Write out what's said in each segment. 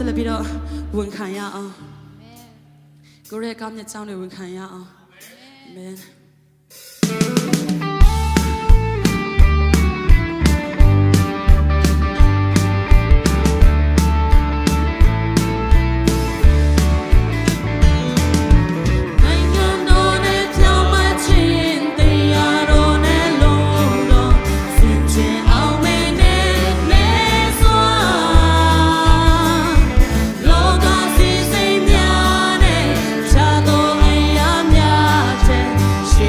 ဆက်လက်ပြီးတော့ဝန်ခံရအောင်ကိုရဲကောင်းမြတ်ကြောင်းတွေဝန်ခံရအောင်အာမင်ရှ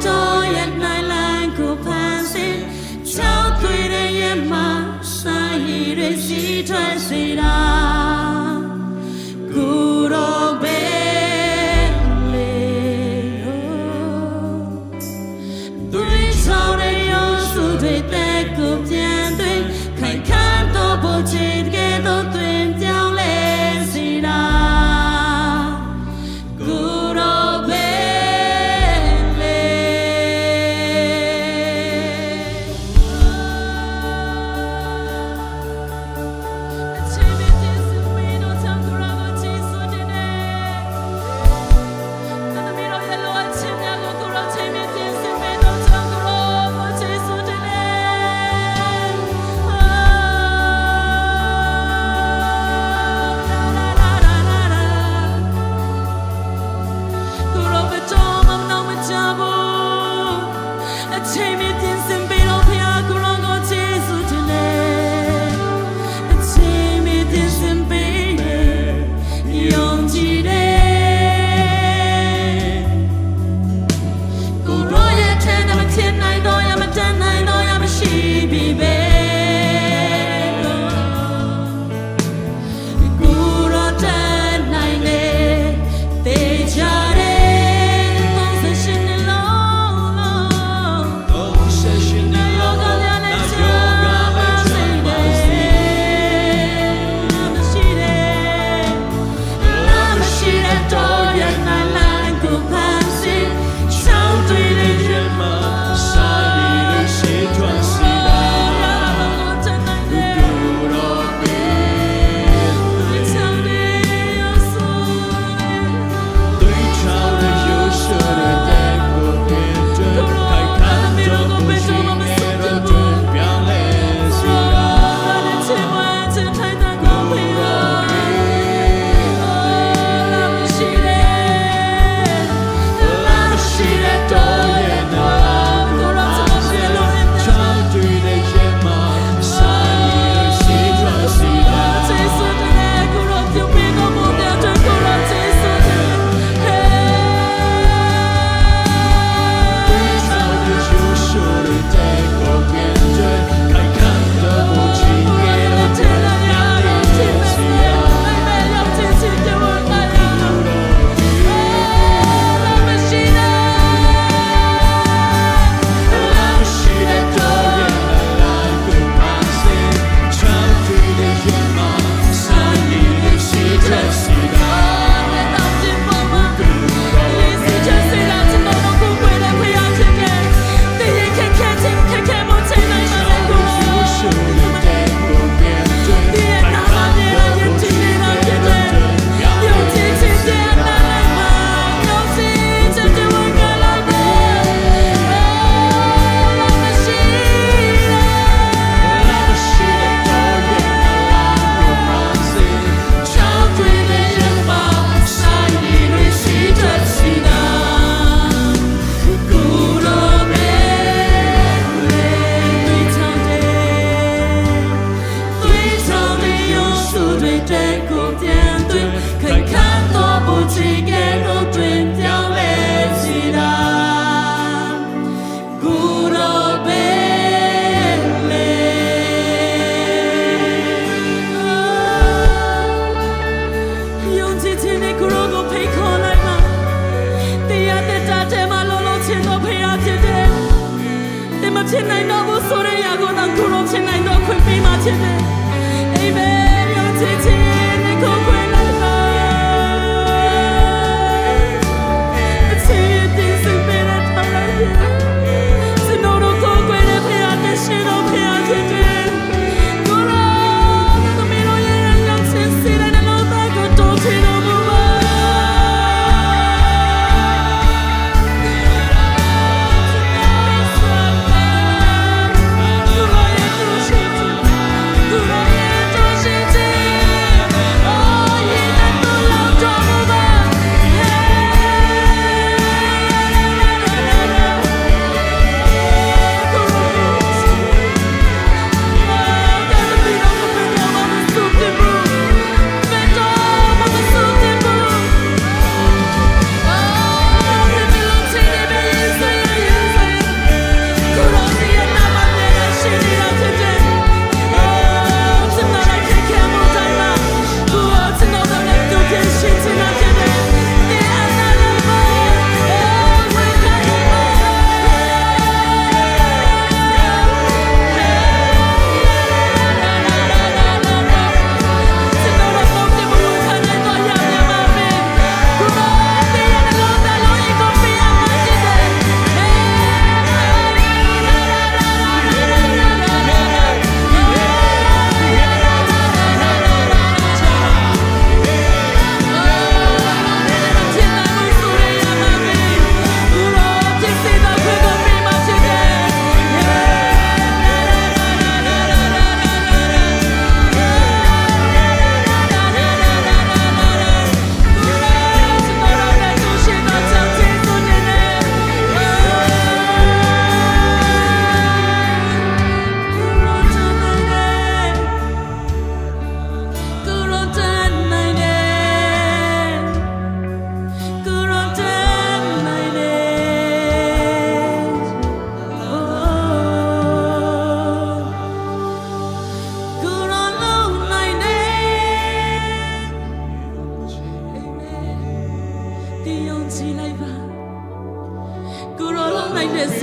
Don't yet night line go passing. တွေစီထွက်စေတာကိုယ်တော်ပဲလေသူဆောင်တဲ့ရောစုတွေတဲ့ကိုပြန်သွင်းခိုင်ခံတော့ဖို့ချစ်ကဲတော့သွင်းပြောင်းလဲစေတာကိုယ်တော်ပဲအချ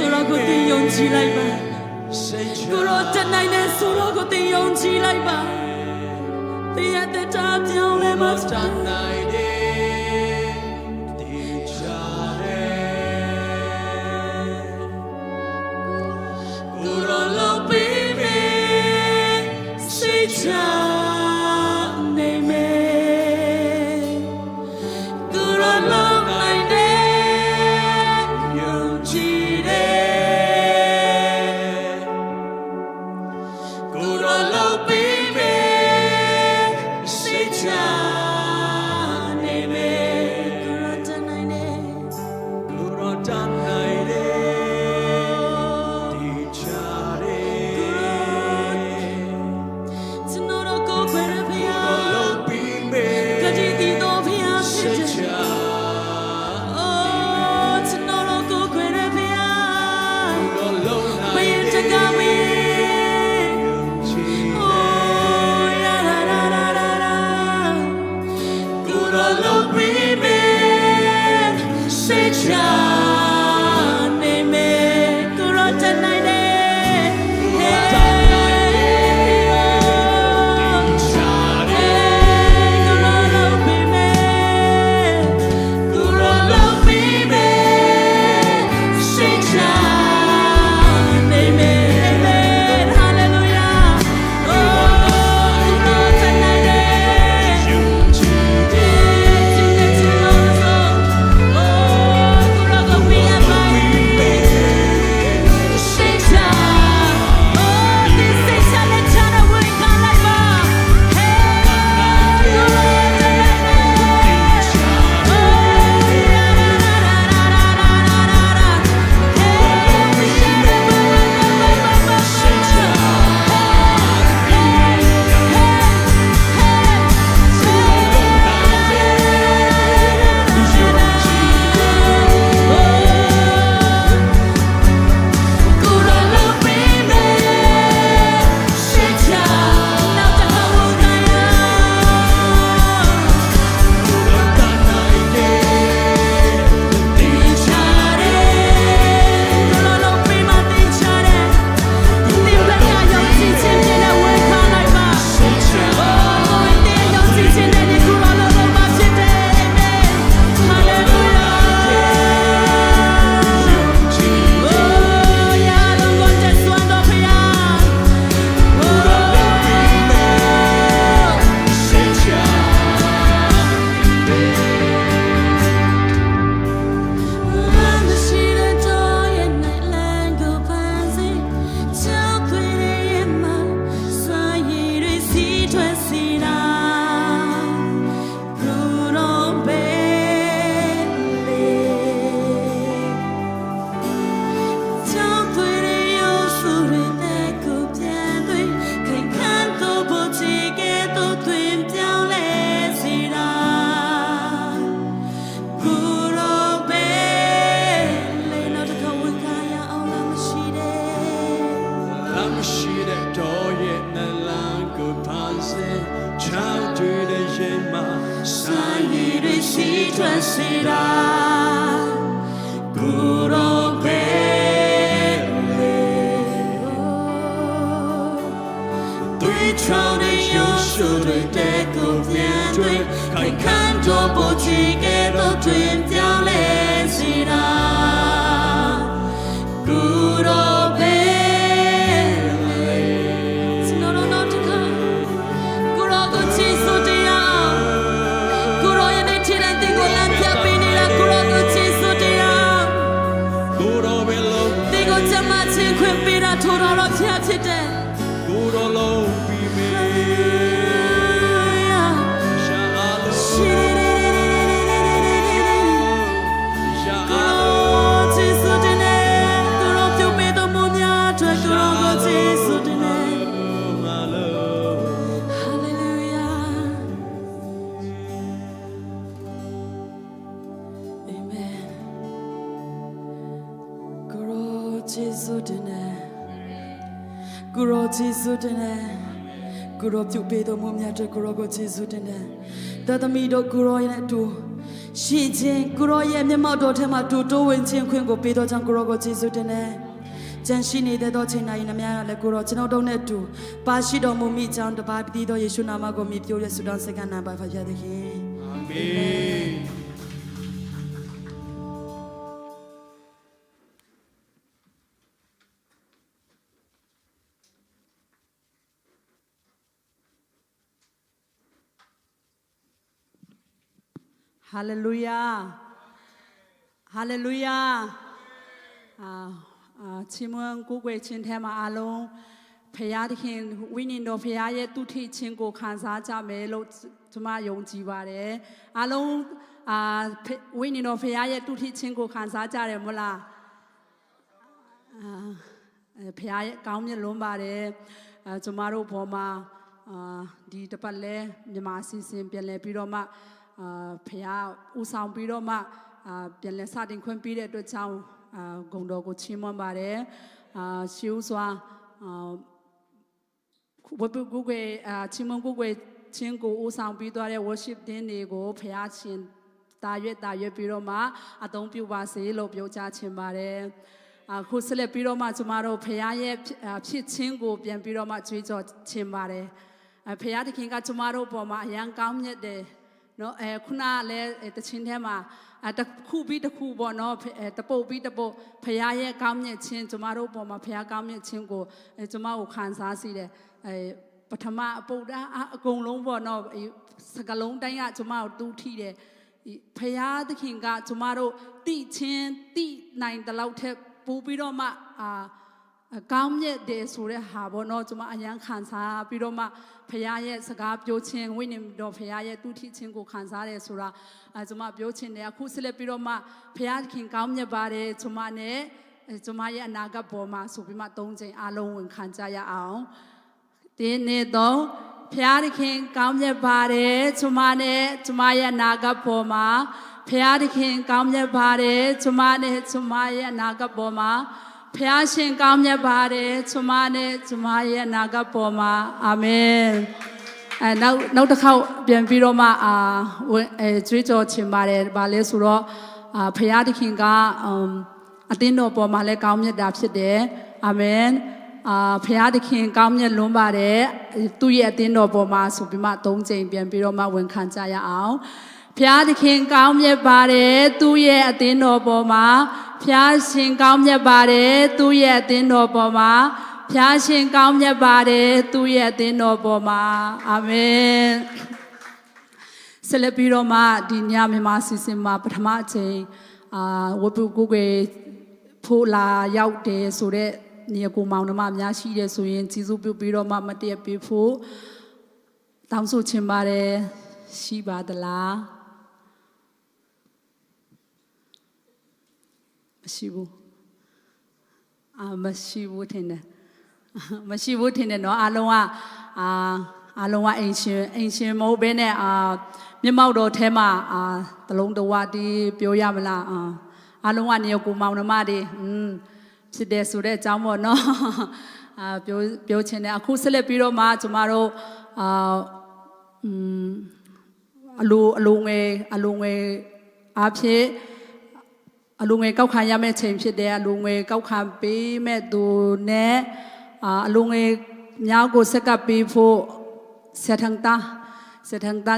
ဆိုတော့ကိုတင်ယုံကြည်လိုက်ပါကိုရောတနိုင်တဲ့ဆိုတော့ကိုတင်ယုံကြည်လိုက်ပါတင်ရတဲ့တာပြောင်းလဲမတနိုင်တဲ့ဒီချာတဲ့ကိုရောလုံးပေးမယ်စိတ်ချနေမယ်ကိုရောလုံးနိုင်တဲ့ယုံကြည်တဲ့ကိုရောလုံးပေးမယ်စိတ်ချနေမယ်ကိုရောတနိုင်တဲ့ကိုရောတနိုင်တဲ့ဒီချာတဲ့ကျွန်တော်တို့ကိုဘယ်ဖျားလုံးပေးမယ်ကတိတီတော်ဖျားစိတ်ချကိုရောယေရှုတင်တယ်ကိုရောပြုပေးတော်မူမြတ်တဲ့ကိုရောကိုယေရှုတင်တယ်သာသမီတို့ကိုရောရဲ့အတူ ရှိခြင်းကိုရောရဲ့မျက်မှောက်တော်ထဲမှာတူတိုးဝင်ခြင်းခွင့်ကိုပေးတော်ကြောင့်ကိုရောကိုကျေးဇူးတင်တယ်ကြံရှိနေတဲ့သောချိန်တိုင်းနှမရလည်းကိုရောကျွန်တော်တို့နဲ့တူပါရှိတော်မူမိကြောင်းတပါးတည်းသောယေရှုနာမကိုမြည်ပြိုးရဆုတောင်းစက္ကန့်နာပါဖတ်ရသခင်အာမင်ဟာလေလုယာဟာလေလုယာချီးမွမ်းကိုးကွယ်ခြင်းထဲမှာအလုံးဖခင်သခင်ဝိညာဉ်တော်ဖခင်ရဲ့တုထိခြင်းကိုခံစားကြမယ်လို့ကျွန်မယုံကြည်ပါတယ်အလုံးဝိညာဉ်တော်ဖခင်ရဲ့တုထိခြင်းကိုခံစားကြတယ်မဟုတ်လားဖခင်ရဲ့ကောင်းမြတ်လွန်းပါတယ်ကျွန်မတို့ဘောမှာဒီတပတ်လဲမြန်မာအစီအစဉ်ပြန်လဲပြီးတော့မှဖခင်ဦးဆောင်ပြီးတော့မှပြန်လဲစတင်ခွင့်ပေးတဲ့အတွက်ကြောင့်ဂုဏ်တော်ကိုချီးမွမ်းပါတယ်ရှေးဦးစွာဝတ်ပြုကိုယ်ွယ်ချီးမွမ်းကိုယ်ွယ်ခြင်းကိုဦးဆောင်ပြီးသွားတဲ့ worship တင်းတွေကိုဖခင်ရှင်တာရွက်ပြီးတော့မှအသုံးပြုပါစေလို့ပြောကြားချင်ပါတယ်ခုဆက်လက်ပြီးတော့မှကျမတို့ဖခင်ရဲ့ဖြစ်ခြင်းကိုပြန်ပြီးတော့မှကြွေးကြော်ချင်ပါတယ်ဖခင်သခင်ကကျမတို့ပေါ်မှာအရန်ကောင်းမြတ်တယ်နော်ခုနလည်းတခြင်းထဲမှာတခုပြီးတခုပေါ့နော်တပုတ်ပြီးတပုတ်ဖခင်ရဲ့ကောင်းမြတ်ခြင်းကျမတို့ပေါ်မှာဖခင်ကောင်းမြတ်ခြင်းကိုကျမကိုခံစားစေတယ်ပထမအပုတ်အကုန်လုံးပေါ့နော်စကလုံးတိုင်းကကျမကိုတူးထိတယ်ဖခင်သခင်ကကျမတို့တိချင်းတိနိုင်တဲ့လောက်ထက်ပို့ပြီးတော့မှကောင်းမြတ်တယ်ဆိုတဲ့ဟာပေါ့နော်ကျွန်မအရန်ခံစားပြီးတော့မှဖခင်ရဲ့စကားပြောခြင်းဝိညာဉ်တော်ဖခင်ရဲ့တူထိခြင်းကိုခံစားတယ်ဆိုတာကျွန်မပြောချင်တယ်အခုဆက်လက်ပြီးတော့မှဖခင်ခင်ကောင်းမြတ်ပါတယ်ကျွန်မနဲ့ကျွန်မရဲ့အနာဂတ်ပေါ်မှာဆိုပြီးမှ၃ချိန်အလုံးဝင်ခံကြရအောင်တင်းနေတော့ဖခင်ခင်ကောင်းမြတ်ပါတယ်ကျွန်မနဲ့ကျွန်မရဲ့အနာဂတ်ပေါ်မှာဖခင်ခင်ကောင်းမြတ်ပါတယ်ကျွန်မနဲ့ကျွန်မရဲ့အနာဂတ်ပေါ်မှာဖခင်ရှင်ကောင်းမြတ်ပါတယ်ကျွန်မနဲ့ကျွန်မရဲ့အနာဂတ်ပေါ်မှာအာမင်နောက်တစ်ခေါက်ပြန်ပြီးတော့မှကြွေးကြော်ချင်ပါတယ်ဗာလဲဆိုတော့ဖခင်သခင်ကအသင်းတော်ပေါ်မှာလည်းကောင်းမြတ်တာဖြစ်တယ်အာမင်ဖခင်သခင်ကောင်းမြတ်လွန်းပါတယ်သူ့ရဲ့အသင်းတော်ပေါ်မှာဆိုပြီးမှ၃ချိန်ပြန်ပြီးတော့မှဝန်ခံကြရအောင်ဖခင်သခင်ကောင်းမြတ်ပါတယ်သူ့ရဲ့အသင်းတော်ပေါ်မှာဖခင်ရှင်ကောင်းမြတ်ပါတယ်သူ့ရဲ့အသင်းတော်ပေါ်မှာဖခင်ရှင်ကောင်းမြတ်ပါတယ်သူ့ရဲ့အသင်းတော်ပေါ်မှာအာမင်ဆက်လက်ပြီးတော့မှဒီညမြန်မာစီစဉ်မှာပထမအချိန်ဝတ်ပြုကိုယ်ွယ်ဖို့လာရောက်တယ်ဆိုတဲ့ညီအကိုမောင်နှမများရှိတယ်ဆိုရင်ကျေးဇူးပြုပြီးတော့မှမတည့်ပေးဖို့တောင်းဆိုချင်ပါတယ်ရှိပါသလားမရှိဘူးမရှိဘူးထင်တယ်မရှိဘူးထင်တယ်နော်အားလုံးကအိမ်ရှင်မဟုတ်ဘဲနဲ့မျက်မှောက်တော်ထဲမှာတလုံးတဝတီးပြောရမလားအားလုံးကနေကိုမောင်နှမတွေဖြစ်တယ်ဆိုတဲ့အကြောင်းပေါ့နော်ပြောချင်တယ်အခုဆက်လက်ပြီးတော့မှကျမတို့အလိုငယ်အားဖြင့်အလိုငယ်ကောက်ခံရမယ့်ချိန်ဖြစ်တယ်အလိုငယ်ကောက်ခံပေးမဲ့သူနဲ့အလိုငယ်များကိုစက်ကပ်ပေးဖို့ဆက်ထန်တာ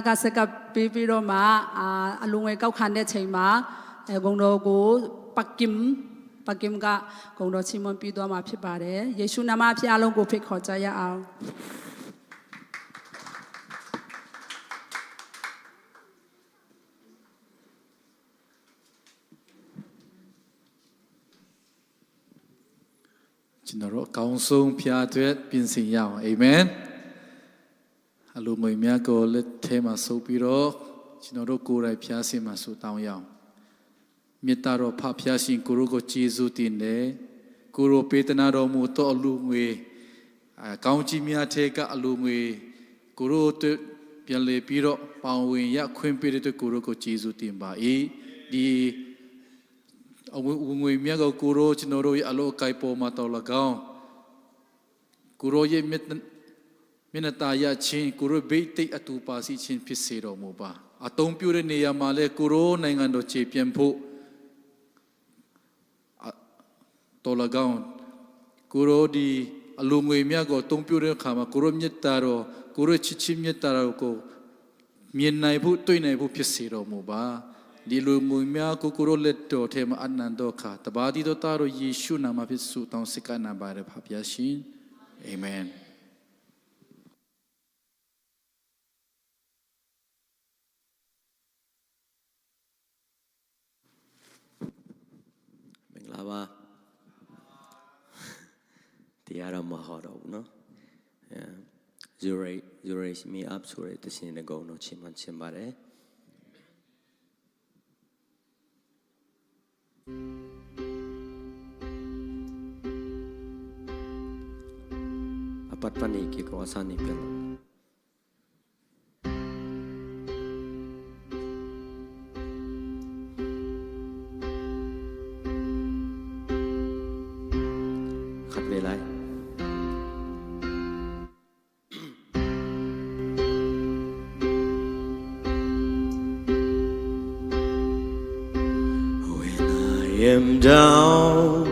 ကစက်ကပ်ပေးပြီးတော့မှအလိုငယ်ကောက်ခံတဲ့ချိန်မှာဂုဏ်တော်ကိုပကင်ကဂုဏ်တော်ချီးမွမ်းပြီးသွားမှာဖြစ်ပါတယ်ယေရှုနာမဖြင့်အလုံးကိုဖိတ်ခေါ်ကြရအောင်ကျွန်တော်တို့အကောင်းဆုံးဖျားအတွက်ပြင်ဆင်ရအောင်အာမင်အလိုငွေများကိုလက်ထဲမှာဆုပ်ပြီးတော့ကျွန်တော်တို့ကိုယ်တိုင်ဖျားရှင်မှာဆုတောင်းရအောင်မေတ္တာတော်ဖဖျားရှင်ကိုရောကိုကျေးဇူးတင်တယ်ကိုရောပေးသနာတော်မူသောအလိုငွေကောင်းကြီးများထဲကအလိုငွေကိုရောအတွက်ပြန်လေပြီးတော့ပေါင်ဝင်ရခွင့်ပေးတဲ့ကိုရောကိုကျေးဇူးတင်ပါ၏ဒီအငွေမြတ်ကိုရောကျွန်တော်တို့ရဲ့အလိုကိုက်ပေါ်မှာတော်၎င်းကိုရောရဲ့မျက်နှာရချင်းကိုရောဘိတ်တိတ်အတူပါစီချင်းဖြစ်စေတော်မူပါ အတုံးပြတဲ့နေရာမှာလဲကိုရိုနိုင်ငံတော်ခြေပြန်ဖို့တော်လကောင်းကိုရိုဒီအလူငွေမြတ်ကိုတုံးပြတဲ့အခါမှာကိုရိုမြတ်တာတော့ကိုရိုချစ်ချင်းမြတ်တာတော့ကိုမြင်နိုင်ဖို့တွေ့နိုင်ဖို့ဖြစ်စေတော်မူပါဒီလူငွေမြတ်ကိုကိုရိုလက်တော်ထဲမှာအနန္တခါတပါးဒီတော်တာတော့ယေရှုနာမဖြစ်ဆုတောင်းစကနာပါရဖပါရှင်အာမင်လာပါတရားတော်မှာဟောတော့ဘူးနော်You raise me up ဆိုတဲ့တခြင်းတကုံတော့ချီးမွမ်းခြင်းပါတယ်အပတ်ပနိကေကောစာနိပလောI am down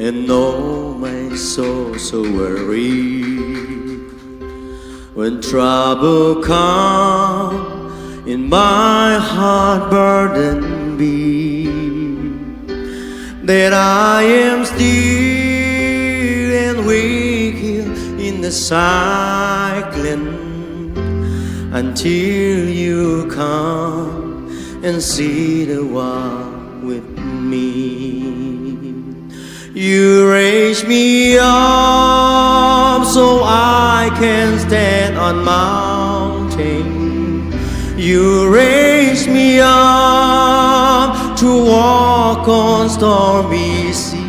and know my soul so weary. When trouble comes in my heart burden be, that I am still and weak in the cycling until you come and see the one with me. You raise me up so I can stand on mountain. You raise me up to walk on stormy sea.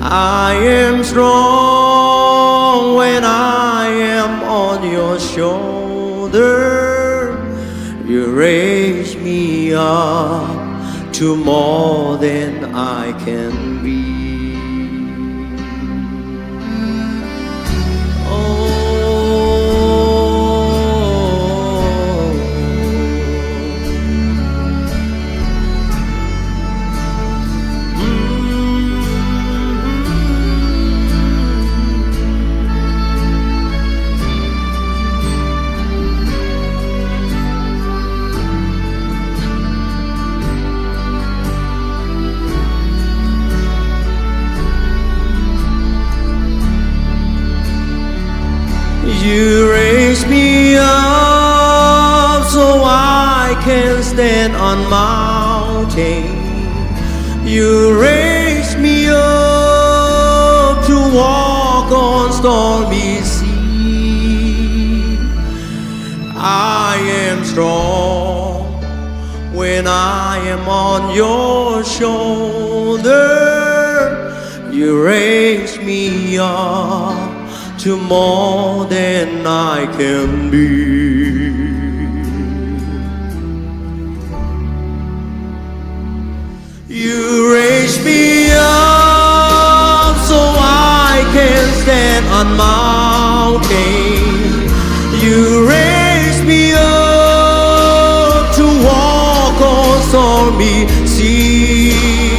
I am strong when I am on your shoulder. You raise me up to more than I can be. You raise me up so I can stand on mountain. You raise me up to walk on stormy sea. I am strong when I am on your shoulder. You raise me up to more than I can be. You raise me up so I can stand on mountain. You raise me up to walk on stormy sea.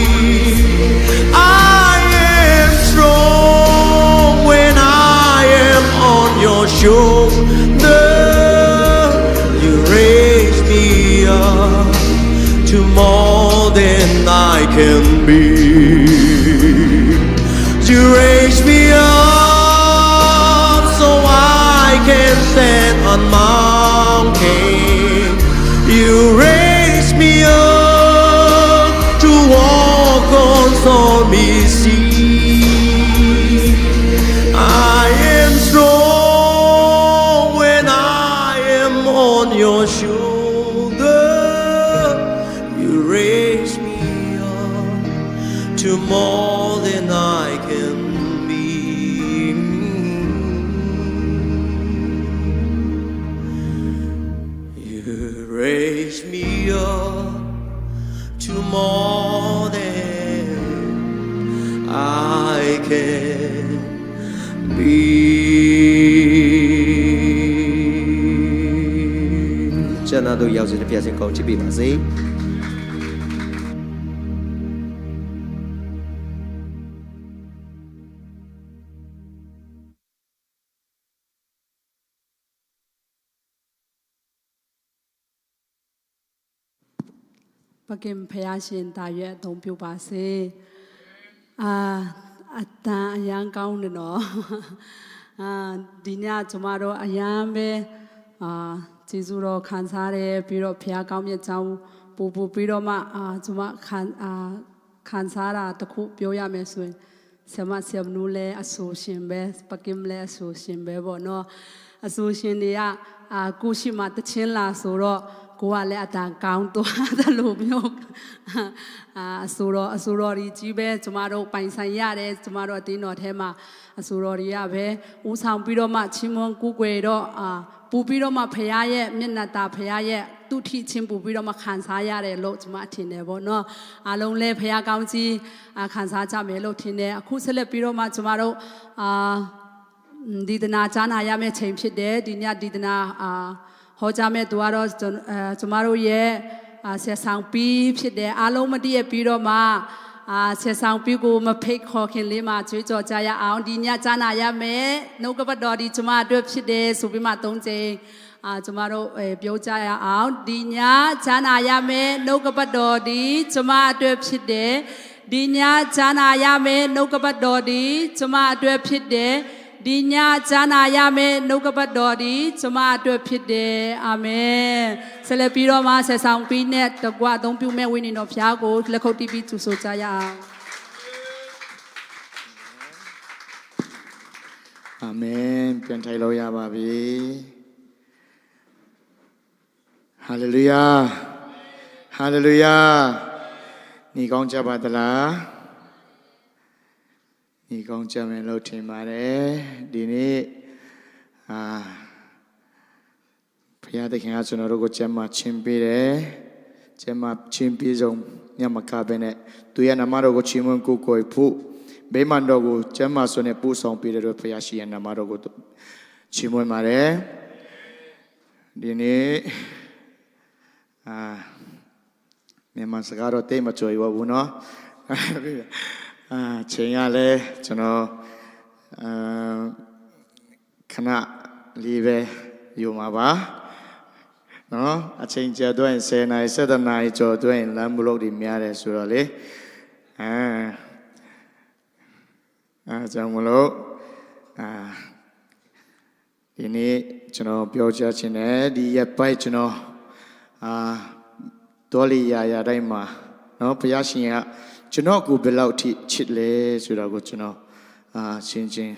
Shoulder, you raise me up to more than I can be. You raise me up so I can stand on mountain. You raise me up to walk on stormy sea. I am strong your shoulder. You raise me up to more than I can be. You raise me up to more than I can be. နာတို့ရောက်စေတဲ့ဖခင်ကောင်းချီးပေးပါစေ ပကင်ဖယားရှင်တာရွက်အသုံးပြုပါစေအတန်အရန်ကောင်းတယ်နော်ဒီညကျမတို့အရန်ပဲကျေးဇူးတော်ခံစားတယ်ပြီးတော့ဖယားကောင်းမြတ်ကြောင်းပူပြီးတော့မှကျမခံစားတာတခုပြောရမယ်ဆိုရင်ဆမဆမ်နူလဲအဆိုရှင်ပဲပကင်လဲအဆိုရှင်ပဲပေါ့နော်အဆိုရှင်တွေကကိုရှိမှတချင်းလာဆိုတော့ကိုကလည်းအတန်ကောင်းသွားတယ်လို့မျိုးအဆိုတော်ဒီကြီးပဲကျမတို့ပိုင်ဆိုင်ရတယ်ကျမတို့အတင်းတော်ထဲမှာအဆိုတော်တွေကပဲဦးဆောင်ပြီးတော့မှချီးမွမ်းကူးကွယ်တော့ပူပြီးတော့မှဖခင်ရဲ့မျက်နှာတာဖခင်ရဲ့သူ့ထီချင်းပူပြီးတော့မှခံစားရတယ်လို့ကျမထင်တယ်ပေါ့နော်အားလုံးလည်းဖခင်ကောင်းကြီးခံစားကြမယ်လို့ထင်တယ်အခုဆက်လက်ပြီးတော့မှကျမတို့ဒီဒနာကြားနာရမယ့်ချိန်ဖြစ်တယ်ဒီညဒီဒနာဟောကြားမဲ့သူကတော့ကျမတို့ရဲ့ဆက်ဆောင်ပြီးဖြစ်တယ်အားလုံးမတည့်ရပြီးတော့မှဆက်ဆောင်ပြီးကိုမဖိတ်ခေါ်ခင်လေးမှာကြွေးကြော်ကြရအောင်ဒီညကြားနာရမယ်နှုတ်ကပတ်တော်ဒီကျမအတွက်ဖြစ်တယ်ဆိုပြီးမှ၃ချိန်ကျမတို့ပြောကြရအောင်ဒီညကြားနာရမယ်နှုတ်ကပတ်တော်ဒီကျမအတွက်ဖြစ်တယ်ဒီညကြားနာရမယ်နှုတ်ကပတ်တော်ဒီကျမအတွက်ဖြစ်တယ်ဒီညကြားနာရမယ်နှုတ်ကပတ်တော်ဒီကျမအတွက်ဖြစ်တယ်အာမင်ဆက်လက်ပြီးတော့မှဆက်ဆောင်ပြီးနဲ့တကွအသုံးပြုမဲ့ဝိညာဉ်တော်ဖျားကိုလက်ခုပ်တီးပြီးကြိုဆိုကြရအောင်အာမင်ပြန်ထိုင်လို့ရပါပြီဟာလေလုယာဟာလေလုယာညီကောင်းကြပါသလားညီကောင်းကြမယ်လို့ထင်ပါတယ်ဒီနေ့ဘုရားသခင်ကကျွန်တော်တို့ကိုကျမ်းမာချင်းပေးတယ်ကျမ်းမာချင်းပေးဆုံးညမကပဲနဲ့သူရဲ့နာမတော်ကိုချီးမွမ်းကိုးကွယ်ဖို့ဘေးမန်တော်ကိုကျမ်းမာစွာနဲ့ပို့ဆောင်ပေးတဲ့ဘုရားရှိရဲ့နာမတော်ကိုချီးမွမ်းပါတယ်ဒီနေ့မြန်မာစကားတော့တိတ်မကြွယ်ဘူးเนาะချိန်ရလဲကျွန်တော်ခဏလေးပဲယူမှာပါနော်အချိန်ကြာတော့ရင်10နာရီ17နာရီကျော်တော့ရင်လမ်းဘလော့တွေများတယ်ဆိုတော့လေကြောင့်မလို့ဒီနေ့ကျွန်တော်ပြောချင်တယ်ဒီရက်ပိုင်းကျွန်တော်တော်လီရာတိုင်းမှာနော်ဘုရားရှင်ကကျွန်တော်ကိုဘယ်လောက်ထိချစ်လဲဆိုတော့ကိုကျွန်တော်ရှင်းချင်း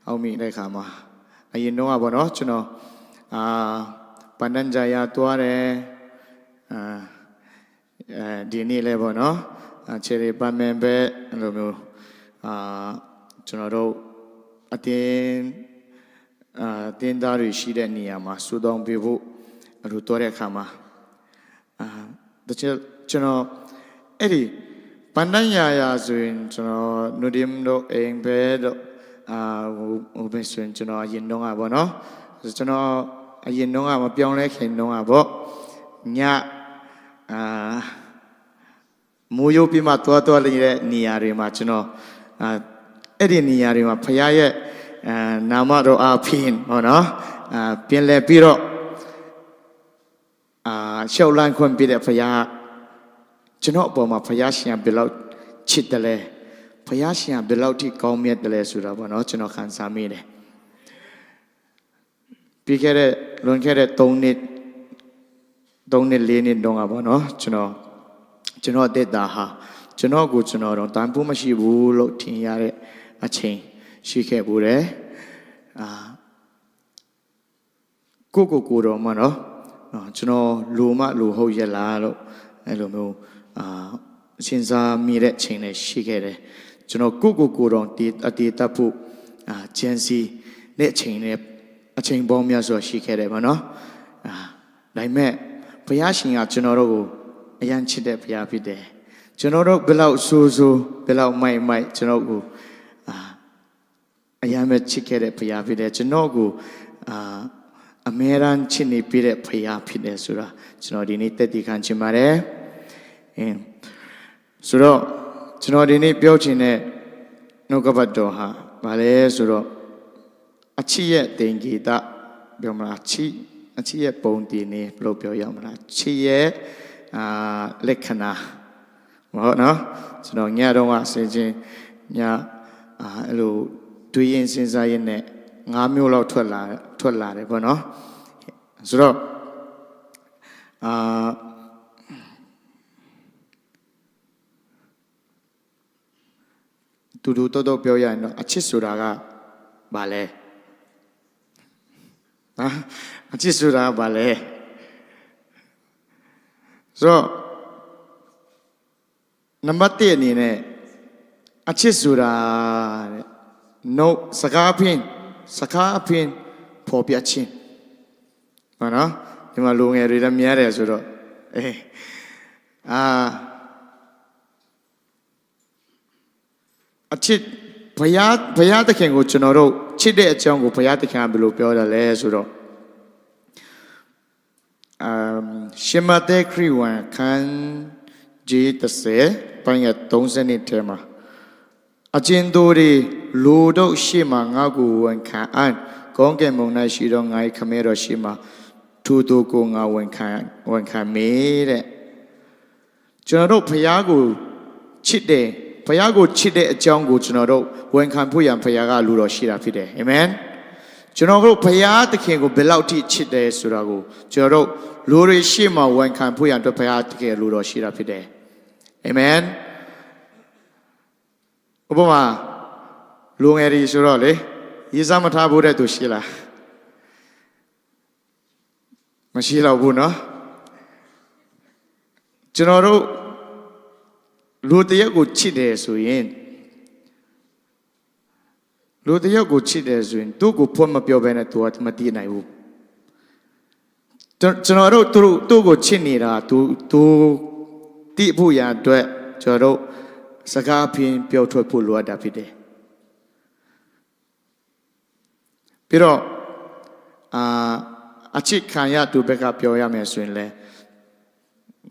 အောက်မိတဲ့ခါမှာအရင်တော့ပေါ့နော်ကျွန်တော်ပန္နန်ဂျာယာတွားတယ်ဒီနေ့လည်းပေါ့နော်ခြေရပါမယ်ပဲအဲ့လိုမျိုးကျွန်တော်တို့အတင်းသားတွေရှိတဲ့နေရာမှာစူတောင်းပေးဖို့အဲ့လိုတွားတဲ့အခါမှာကျွန်တော်အဲ့ဒီပန္နန်ယာဆိုရင်ကျွန်တော်နုဒီမ်တို့အိမ်ပဲတို့ဟိုပဲဆိုရင်ကျွန်တော်အရင်တော့ပေါ့နော်ကျွန်တော်အရင်တော့မပြောင်းလဲခင်တော့ပေါ့ညမိုးရုပ်ပြီးမှတွားနေတဲ့နေရာတွေမှာကျွန်တော်အဲ့ဒီနေရာတွေမှာဖခင်ရဲ့နာမတော်အဖင်ဟောနော်ပြင်လဲပြီးတော့ရှောက်လန်းခွင့်ပြတဲ့ဖခင်ကျွန်တော်အပေါ်မှာဖခင်ရှင်ဘယ်လောက်ချစ်တယ်လဲဖခင်ရှင်ဘယ်လောက်ထိကောင်းမြတ်တယ်လဲဆိုတာပေါ့နော်ကျွန်တော်ခံစားမိတယ်ပြီးခဲ့တဲ့လွန်ခဲ့တဲ့3နှစ်4နှစ်တုန်းကပေါ့နော်ကျွန်တော်တက်တာဟာကျွန်တော်ကိုကျွန်တော်တော့တန်ဖိုးမရှိဘူးလို့ထင်ရတဲ့အချိန်ရှိခဲ့ဘူးတယ်ကိုတော့မနော်ကျွန်တော်လူဟုတ်ရဲ့လားလို့အဲ့လိုမျိုးစဉ်းစားမိတဲ့ချိန်နဲ့ရှိခဲ့တယ်ကျွန်တော်ကိုတော့အတေးတပ်ဖို့ဂျန်စီနဲ့အချိန်ပေါင်းများစွာရှိခဲ့တယ်ဗောနော်ဒါပေမဲ့ဘုရားရှင်ကကျွန်တော်တို့ကိုအယံချစ်တဲ့ဘုရားဖြစ်တယ်ကျွန်တော်တို့ဘယ်လောက်ဆိုးဘယ်လောက်မိုက်ကျွန်တော်ကိုအယံမဲ့ချစ်ခဲ့တဲ့ဘုရားဖြစ်တယ်ကျွန်တော်ကို အမြဲတမ်းချစ်နေပြတဲ့ဖခင်ဖြစ်တယ်ဆိုတာကျွန်တော်ဒီနေ့တက်တည်ခံချင်ပါတယ်ဆိုတော့ကျွန်တော်ဒီနေ့ပြောချင်တဲ့နှုတ်ကပတ်တော်ဟာဗာလဲဆိုတော့အချစ်ရဲ့တင်ဂီတပြောမလားအချစ်ရဲ့ပုံတည်နေဘယ်လိုပြောရမလားချစ်ရဲ့လက္ခဏာမဟုတ်နော်ကျွန်တော်ညတော့ကဆင်ချင်းညအဲ့လိုတွေးရင်စဉ်းစားရင်နဲ့5မျိုးလောက်ထွက်လာတယ်ပေါ့နော်ဆိုတော့တူတော့ပြောရရင်တော့အချစ်ဆိုတာကဘာလဲအချစ်ဆိုတာဘာလဲဆိုတော့နံပါတ်1အနေနဲ့အချစ်ဆိုတာတဲ့နှုတ်စကားအပြင်ပေါ်ပြချင်းဟုတ်နော်ဒီမှာလူငယ်တွေလည်းများတယ်ဆိုတော့အချစ်ဘုရားသခင်ကိုကျွန်တော်တို့ချစ်တဲ့အကြောင်းကိုဘုရားသခင်ကဘယ်လိုပြောတယ်လဲဆိုတော့ရှမဿဲခရစ်ဝင်ခန်းကြီး30ပိုင်း30ထဲမှာအကျဉ်သူတွေလူတို့ရှေ့မှာငါ့ကိုဝန်ခံကောင်းကင်ဘုံ၌ရှိသောငါ၏ခမဲတော်ရှေ့မှာသူတို့ကိုငါဝန်ခံမေးတဲ့ကျွန်တော်တို့ဘုရားကိုချစ်တယ်ဘုရားကိုချစ်တဲ့အကြောင်းကိုကျွန်တော်တို့ဝန်ခံဖို့ရန်ဘုရားကလူတော်ရှိတာဖြစ်တယ်အာမင်ကျွန်တော်တို့ဘုရားသခင်ကိုဘယ်လောက်ထိချစ်တယ်ဆိုတာကိုကျွန်တော်တို့လူတွေရှေ့မှာဝန်ခံဖို့ရန်အတွက်ဘုရားသခင်လူတော်ရှိတာဖြစ်တယ်အာမင်ဥပမာလူငယ်တွေဆိုတော့လေရေးစားမထားဖို့တဲ့သူရှိလားမရှိတော့ဘူးเนาะကျွန်တော်တို့လူတယောက်ကိုချစ်တယ်ဆိုရင်သူ့ကိုဖွင့်မပြောဘဲနဲ့သူကမတည်နိုင်ဘူးကျွန်တော်တို့သူ့ကိုချစ်နေတာသူတည်ဖို့ရန်အတွက်ကျွန်တော်တို့စကားဖြင့်ပြောထွက်ဖို့လိုအပ်တာဖြစ်တယ်ပြီးတော့အချစ်ခံရသူဘက်ကပြောရမယ်ဆိုရင်လဲ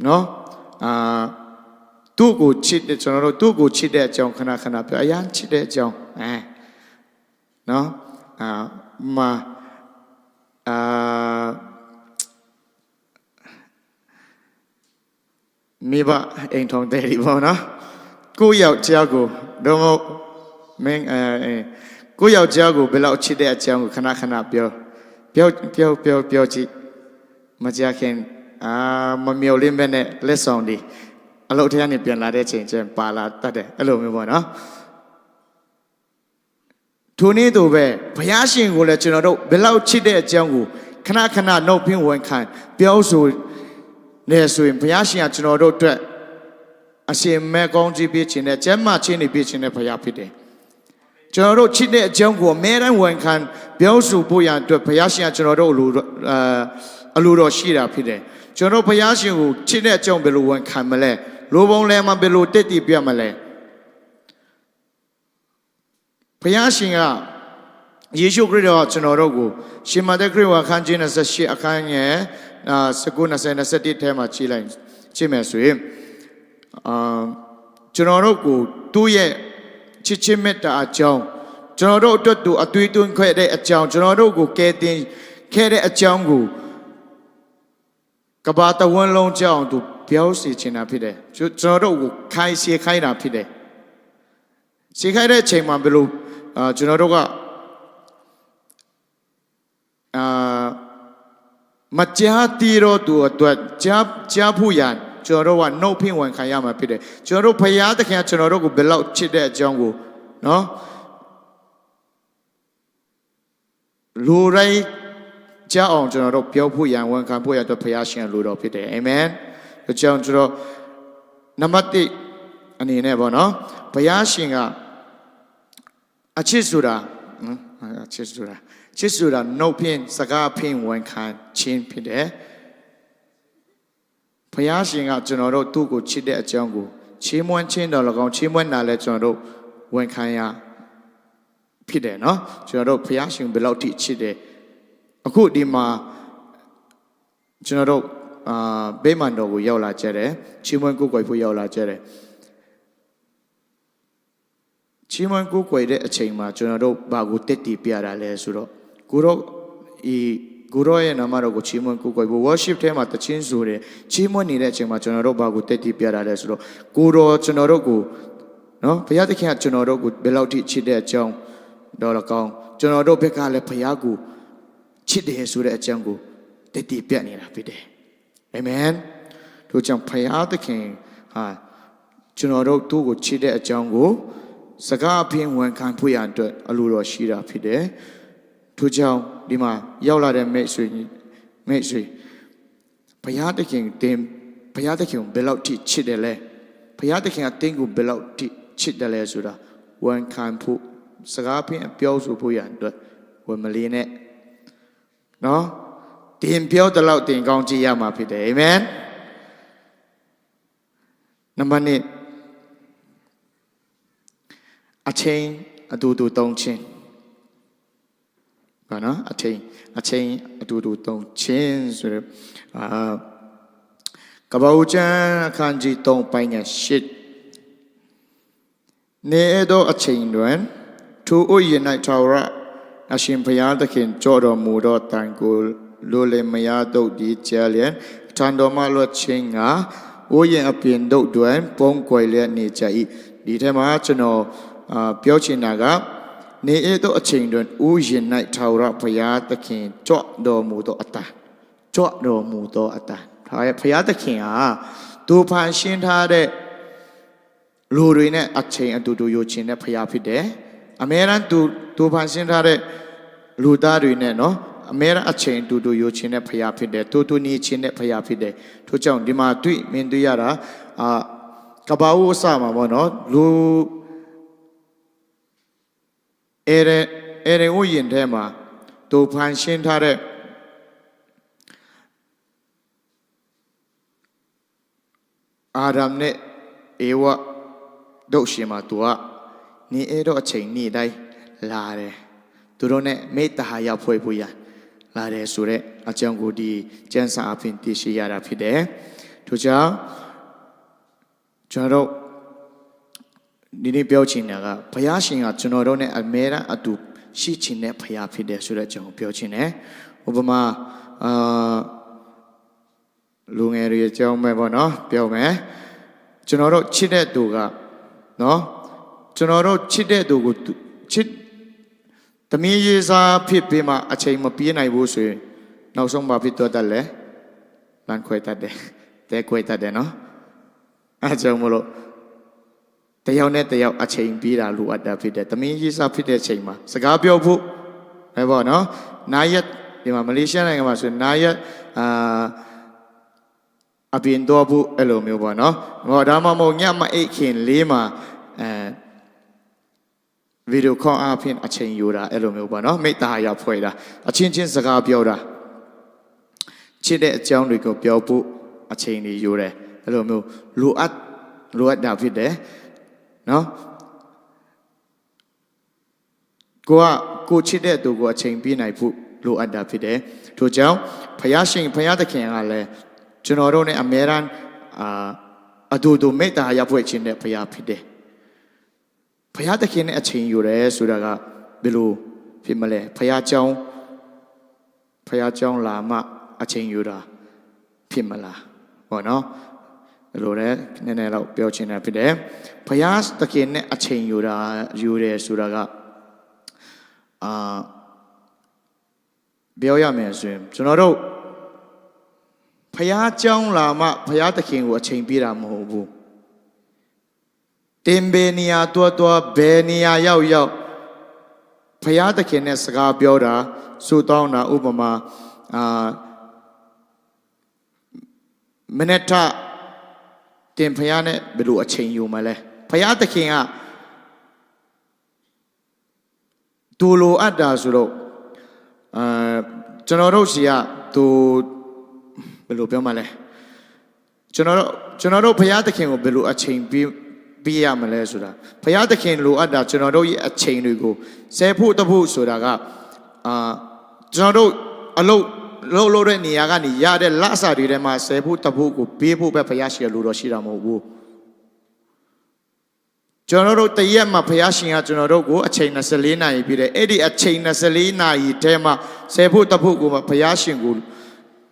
နော်သူ့ကိုချစ်တဲ့ကျွန်တော်တို့သူ့ကိုချစ်တဲ့အကြောင်းခဏပြောအရန်ချစ်တဲ့အကြောင်းနော်မိဘအိမ်ထုံတဲ့ဒီပေါ့နော်ကိုယောက်ျားကိုတော့မင်းကိုယောက်ျားကိုဘယ်လောက်ချစ်တဲ့အကြောင်းကိုခဏပြောကြည့်မကြခင်မမျော်လင့်ပဲနဲ့လက်ဆောင်ဒီအလုပ်ထဲကနေပြန်လာတဲ့ချိန်ကျရင်ပါလာတတ်တယ်အဲ့လိုမျိုးပေါ့နော်ထိုနည်းတူပဲဘုရားရှင်ကိုလည်းကျွန်တော်တို့ဘယ်လောက်ချစ်တဲ့အကြောင်းကိုခဏနှုတ်ပြဝန်ခံပြောဆိုနေဆိုရင်ဘုရားရှင်ကကျွန်တော်တို့အတွက်အရှင်မဲကောင်းကြီးပြခြင်းနဲ့ကျမ်းမာခြင်းတွေပြခြင်းနဲ့ဘုရားဖြစ်တယ်ကျွန်တော်တို့ချစ်တဲ့အကြောင်းကိုအမြဲတမ်းဝန်ခံပြောဆိုဖို့ရန်အတွက်ဘုရားရှင်ကကျွန်တော်တို့အလိုတော်ရှိတာဖြစ်တယ်ကျွန်တော်တို့ဘုရားရှင်ကိုချစ်တဲ့အကြောင်းဘယ်လိုဝန်ခံမလဲလိုပုံလဲမှာဘယ်လိုတက်တည်ပြမလဲဘုရားရှင်ကယေရှုခရစ်တော်ကျွန်တော်တို့ကိုရှင်မဿဲခရစ်ဝင်အခန်းကြီး28အခန်းငယ်19-20-21ထဲမှာကြည့်မယ်ဆိုရင်ကျွန်တော်တို့ကိုသူ့ရဲ့ချစ်ချင်းမေတ္တာအကြောင်းကျွန်တော်တို့အတွက်သူအသွေးသွင်းခဲ့တဲ့အကြောင်းကျွန်တော်တို့ကိုကယ်တင်ခဲ့တဲ့အကြောင်းကိုကဘာတဝန်းလုံးကြောင်းသူပြောစီချင်တာဖြစ်တယ်ကျွန်တော်တို့ကိုရှေ့ခိုင်းတာဖြစ်တယ်ရှေ့ခိုင်းတဲ့အချိန်မှာဘယ်လိုကျွန်တော်တို့ကမကြားတီတော့သူအတွက်ကြားဖို့ရန်ကျွန်တော်တို့ကနှုတ်ဖင်ဝန်ခံရမှာဖြစ်တယ်ကျွန်တော်တို့ဘုရားသခင်ကျွန်တော်တို့ကိုဘယ်လောက်ချစ်တဲ့အကြောင်းကိုနော်လူတိုင်းကြားအောင်ကျွန်တော်တို့ပြောဖို့ရန်ဝန်ခံဖို့ရတော့ဘုရားရှင်လူတော်ဖြစ်တယ်အာမင်ဒါကြောင့်ကျွန်တော်နံပါတ်1အနေနဲ့ပေါ့နော်ဘုရားရှင်ကအချစ်ဆိုတာနှုတ်ဖင်စကားဖင်ဝန်ခံခြင်းဖြစ်တယ်ဘုရားရှင်ကကျွန်တော်တို့သူ့ကိုချစ်တဲ့အကြောင်းကိုချီးမွမ်းခြင်းတော်၎င်းချီးမွမ်းတာလဲကျွန်တော်တို့ဝန်ခံရဖြစ်တယ်နော်ကျွန်တော်တို့ဘုရားရှင်ဘယ်လောက်ထိချစ်တယ် အခုဒီမှာကျွန်တော်တို့ဘေးမန်တော်ကိုရောက်လာကြတယ်ချီးမွမ်းကိုးကွယ်ဖို့ရောက်လာကြတယ်ချီးမွမ်းကိုးကွယ်တဲ့အချိန်မှာကျွန်တော်တို့ဘာကိုတက်တည်ပြတာလဲဆိုတော့ကိုရောရဲ့နာမတော်ကိုချီးမွမ်းကိုးကွယ်ဖို့ worship ထဲမှာတခြင်းဆိုတယ်ချီးမွမ်းနေတဲ့အချိန်မှာကျွန်တော်တို့ဘာကိုတက်တည်ပြတာလဲဆိုတော့ကိုရောကျွန်တော်တို့ကိုနော်ဘုရားသခင်ကကျွန်တော်တို့ကိုဘယ်လောက်ထိချစ်တဲ့အကြောင်းတော့ကောင်းကျွန်တော်တို့ဘက်ကလည်းဘုရားကိုချစ်တယ်ဆိုတဲ့အကြောင်းကိုတက်တည်ပြနေတာဖြစ်တယ်အာမင်တို့ကြောင့်ဘုရားသခင်ဟာကျွန်တော်တို့သူ့ကိုချစ်တဲ့အကြောင်းကိုစကားအပြင်ဝန်ခံဖို့ရအတွက်အလိုတော်ရှိတာဖြစ်တယ်ထို့ကြောင့်ဒီမှာရောက်လာတဲ့မိတ်ဆွေဘုရားသခင်တင်ဘုရားသခင်ကိုဘယ်လောက်ထိချစ်တယ်လဲဘုရားသခင်ကတင်းကိုဘယ်လောက်ထိချစ်တယ်လဲဆိုတာဝန်ခံဖို့စကားအပြင်ပြောဆိုဖို့ရအတွက်ဝန်မလေးနဲ့နော်တင်ပြောတဲ့လောက်တင်ကောင်းကြည့်ရမှာဖြစ်တယ်အာမင်နံပါတ်1အချိန်အတူတူသုံးခြင်းဘာနော်အချိန်အတူတူသုံးခြင်းဆိုရကပ္ပဦးကျမ်းအခန်းကြီး3ပိုင်းငယ်8နေသောအချိန်တွင်ထိုဥယျာဉ်၌ထာဝရအရှင်ဘုရားသခင်ကြောတော်မူသောတန်ကိုလိုလေမယားတို့ဒီကျလျင်ထံတော်မှလွတ်ခြင်းကဥယျာဉ်အပြင်တို့တွင်ပုံကွယ်လျက်နေကြ၏ဒီထဲမှာကျွန်တော်ပြောချင်တာကနေသောအချိန်တွင်ဥယျာဉ်၌ထာဝရဘုရားသခင်ကြောတော်မူသောအတန်ကြောတော်မူသောအတန်ဒါရဲ့ဘုရားသခင်ဟာသူဖန်ရှင်းထားတဲ့လူတွေနဲ့အချိန်အတူတူယူခြင်းတဲ့ဘုရားဖြစ်တယ်အမြဲတမ်းသူဖန်ရှင်းထားတဲ့လူသားတွေနဲ့နော်အမြဲတမ်းအချိန်အတူတူယူခြင်းတဲ့ဘုရားဖြစ်တယ်တူနေခြင်းတဲ့ဘုရားဖြစ်တယ်ထို့ကြောင့်ဒီမှာမြင်တွေ့ရတာကပ္ပဦးအစမှာပေါ့နော်လူအေရဝရင်ထဲမှာသူဖန်ရှင်းထားတဲ့အာဒမ်နဲ့ဧဝတို့ရှင်မှာသူကနေတော့အချိန်နေ့တိုင်းလာတယ်သူတို့နဲ့မေတ္တာရောက်ဖွဲ့ဖို့ရလာတယ်ဆိုတဲ့အကြောင်းကိုဒီကျမ်းစာအဖြစ်သိရှိရတာဖြစ်တယ်ထို့ကြောင့်ကျွန်တော်ဒီနေ့ပြောချင်တာကဘုရားရှင်ကကျွန်တော်တို့နဲ့အမြဲတမ်းအတူရှိချင်တဲ့ဘုရားဖြစ်တယ်ဆိုတဲ့အကြောင်းကိုပြောချင်တယ်ဥပမာလူငယ်တွေအကြောင်းပဲပေါ့နော်ပြောမယ်ကျွန်တော်တို့ချစ်တဲ့သူကနော်ကျွန်တော်တို့ချစ်တဲ့သူကိုချစ်တမီးရေးစားဖြစ်ပြီးမှအချိန်မပြေးနိုင်ဘူးဆိုရင်နောက်ဆုံးဘာဖြစ်တော့တတ်လဲလမ်းခွဲတတ်တယ်တဲခွဲတတ်တယ်နော်အဲကြောင့်မလို့တယောက်နဲ့တယောက်အချိန်ပြေးတာလိုအပ်တာဖြစ်တယ်တမီးရေးစားဖြစ်တဲ့အချိန်မှာစကားပြောဖို့ပဲပေါ့နော်နာရက်ဒီမှာမလေးရှားနိုင်ငံမှာဆိုရင်နာရက်အပြင်တော့ဖို့အဲ့လိုမျိုးပေါ့နော်ဟောဒါမှမဟုတ်ညမအိတ်ခင်လေးမှာဗီဒီယိုခေါ်အပြင်အချိန်ယူတာအဲ့လိုမျိုးပေါ့နော်မိသားရဖွဲ့တာအချင်းချင်းစကားပြောတာချစ်တဲ့အကြောင်းတွေကိုပြောဖို့အချိန်တွေယူတယ်အဲ့လိုမျိုးလိုအပ်တာဖြစ်တယ်နော်ကိုချစ်တဲ့သူကိုအချိန်ပြနိုင်ဖို့လိုအပ်တာဖြစ်တယ်ထို့ကြောင့်ဘုရားသခင်ကလည်းကျွန်တော်တို့ ਨੇ အမြဲတမ်းအတူတူမေတ္တာရဖွဲ့ခြင်းတဲ့ဘုရားဖြစ်တယ်ဘုရားသခင်နဲ့အချိန်ယူတယ်ဆိုတာကဘယ်လိုဖြစ်မလဲဘုရားကျောင်းလာမှအချိန်ယူတာဖြစ်မလားပေါ့နော်အဲ့လိုလည်းနည်းနည်းတော့ပြောချင်တာဖြစ်တယ်ဘုရားသခင်နဲ့အချိန်ယူတယ်ဆိုတာကပြောရမယ်ဆိုရင်ကျွန်တော်တို့ဘုရားကျောင်းလာမှဘုရားသခင်ကိုအချိန်ပေးတာမဟုတ်ဘူးတင်ဘယ်နေရာတွားဘယ်နေရာရောက်ဘုရားသခင်နဲ့စကားပြောတာဆုတောင်းတာဥပမာမနက်ထတင်ဘုရားနဲ့ဘယ်လိုအချိန်ယူမလဲဘုရားသခင်ကသူလိုအပ်တာဆိုတော့ကျွန်တော်တို့စီကသူဘယ်လိုပြောမလဲကျွန်တော်တို့ဘုရားသခင်ကိုဘယ်လိုအချိန်ပေးရမလဲဆိုတာဘုရားသခင်လိုအပ်တာကျွန်တော်တို့ရဲ့အချိန်တွေကိုဆဲဖို့တဖို့ဆိုတာကကျွန်တော်တို့ လို့တဲ့နေရာကနေရတဲ့လဆာတွေထဲမှာဆယ်ဖို့တဖို့ကိုပေးဖို့ပဲဘုရားရှင်လူတော်ရှိတာမဟုတ်ဘူးကျွန်တော်တို့တရက်မှာဘုရားရှင်ကကျွန်တော်တို့ကိုအချိန်24နာရီပြည့်တယ်အဲ့ဒီအချိန်24နာရီထဲမှာဆယ်ဖို့တဖို့ကိုဘုရားရှင်ကို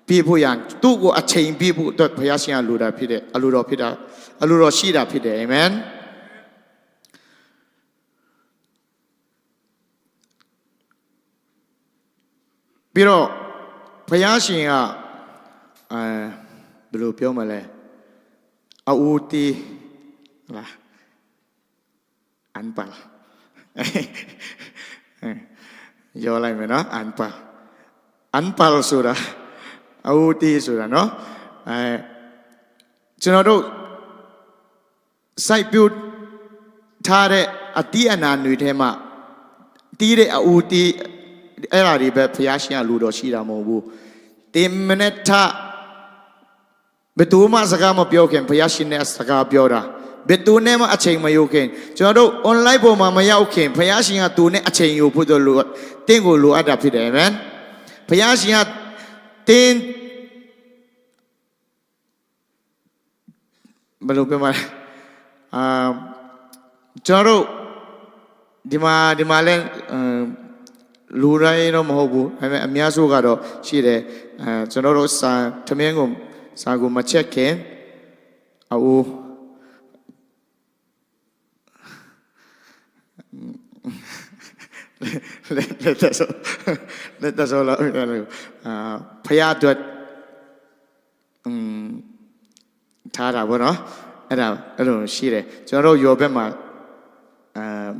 ပြည့်ဖို့ရန်သူ့ကိုအချိန်ပြည့်ဖို့အတွက်ဘုရားရှင်ကလူတော်ဖြစ်တယ်အလိုတော်ဖြစ်တာအလိုတော်ရှိတာဖြစ်တယ်အာမင်ပြီးတော့ဘုရားရှင်ကဘယ်လိုပြောမလဲအူတီလားအန်ပါရောလိုက်မယ်နော်အန်ပါဆိုတာအူတီဆိုတာနော်ကျွန်တော်တို့စိုက်ပျိုးထားတဲ့အတီးအနာတွေထဲမှာတီးတဲ့အူတီအဲ့ဒါတွေပဲဘုရားရှင်ကလူတော်ရှိတာမဟုတ်ဘူးတင်မနဲ့ထဘယ်သူမှစကားမပြောခင်ဘုရားရှင်နဲ့စကားပြောတာဘယ်သူနဲ့မှအချိန်မယူခင်ကျွန်တော်တို့ online ပေါ်မှာမရောက်ခင်ဘုရားရှင်ကသူနဲ့အချိန်ယူဖို့တော့တင်းကိုလိုအပ်တာဖြစ်တယ်အာမင်ဘုရားရှင်ကတင်းဘယ်လိုပြောမလဲကျွန်တော်တို့ဒီမှာလဲလူတိုင်းတော့မဟုတ်ဘူးဒါပေမဲ့အများစုကတော့ရှိတယ်ကျွန်တော်တို့ထမင်းကိုစာကိုမချက်ခင်အိုးလက်တဆောလာဖယားအတွက်ထားတာဘောနော်အဲ့လိုရှိတယ်ကျွန်တော်တို့ရောဘက်မှာ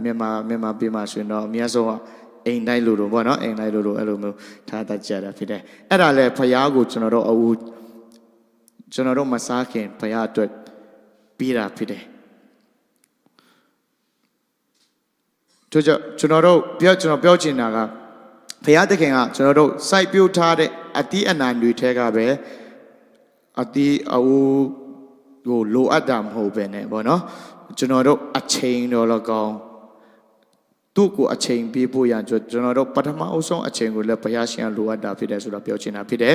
မြန်မာပြည်မှာဆိုရင်တော့အများဆုံးကအိမ်တိုင်းလိုလိုပေါ့နော်အိမ်တိုင်းလိုလိုအဲ့လိုမျိုးထားတတ်ကြတာဖြစ်တယ်အဲ့ဒါလည်းဖယားကိုကျွန်တော်တို့မစားခင်ဖယားအတွက်ပြီးတာဖြစ်တယ်တို့ကြောင့်ကျွန်တော်ပြောချင်တာကဖယားသခင်ကကျွန်တော်တို့စိုက်ပျိုးထားတဲ့အတီးအနံတွေထဲကပဲအတီးအူကိုလိုအပ်တာမဟုတ်ပဲねပေါ့နော်ကျွန်တော်တို့အချိန်တော်လကောင်းသူ့ကိုအချိန်ပေးဖို့ရကျွန်တော်တို့ပထမအဆုံးအချိန်ကိုလည်းဘုရားရှင်ကလိုအပ်တာဖြစ်တယ်ဆိုတာပြောချင်တာဖြစ်တယ်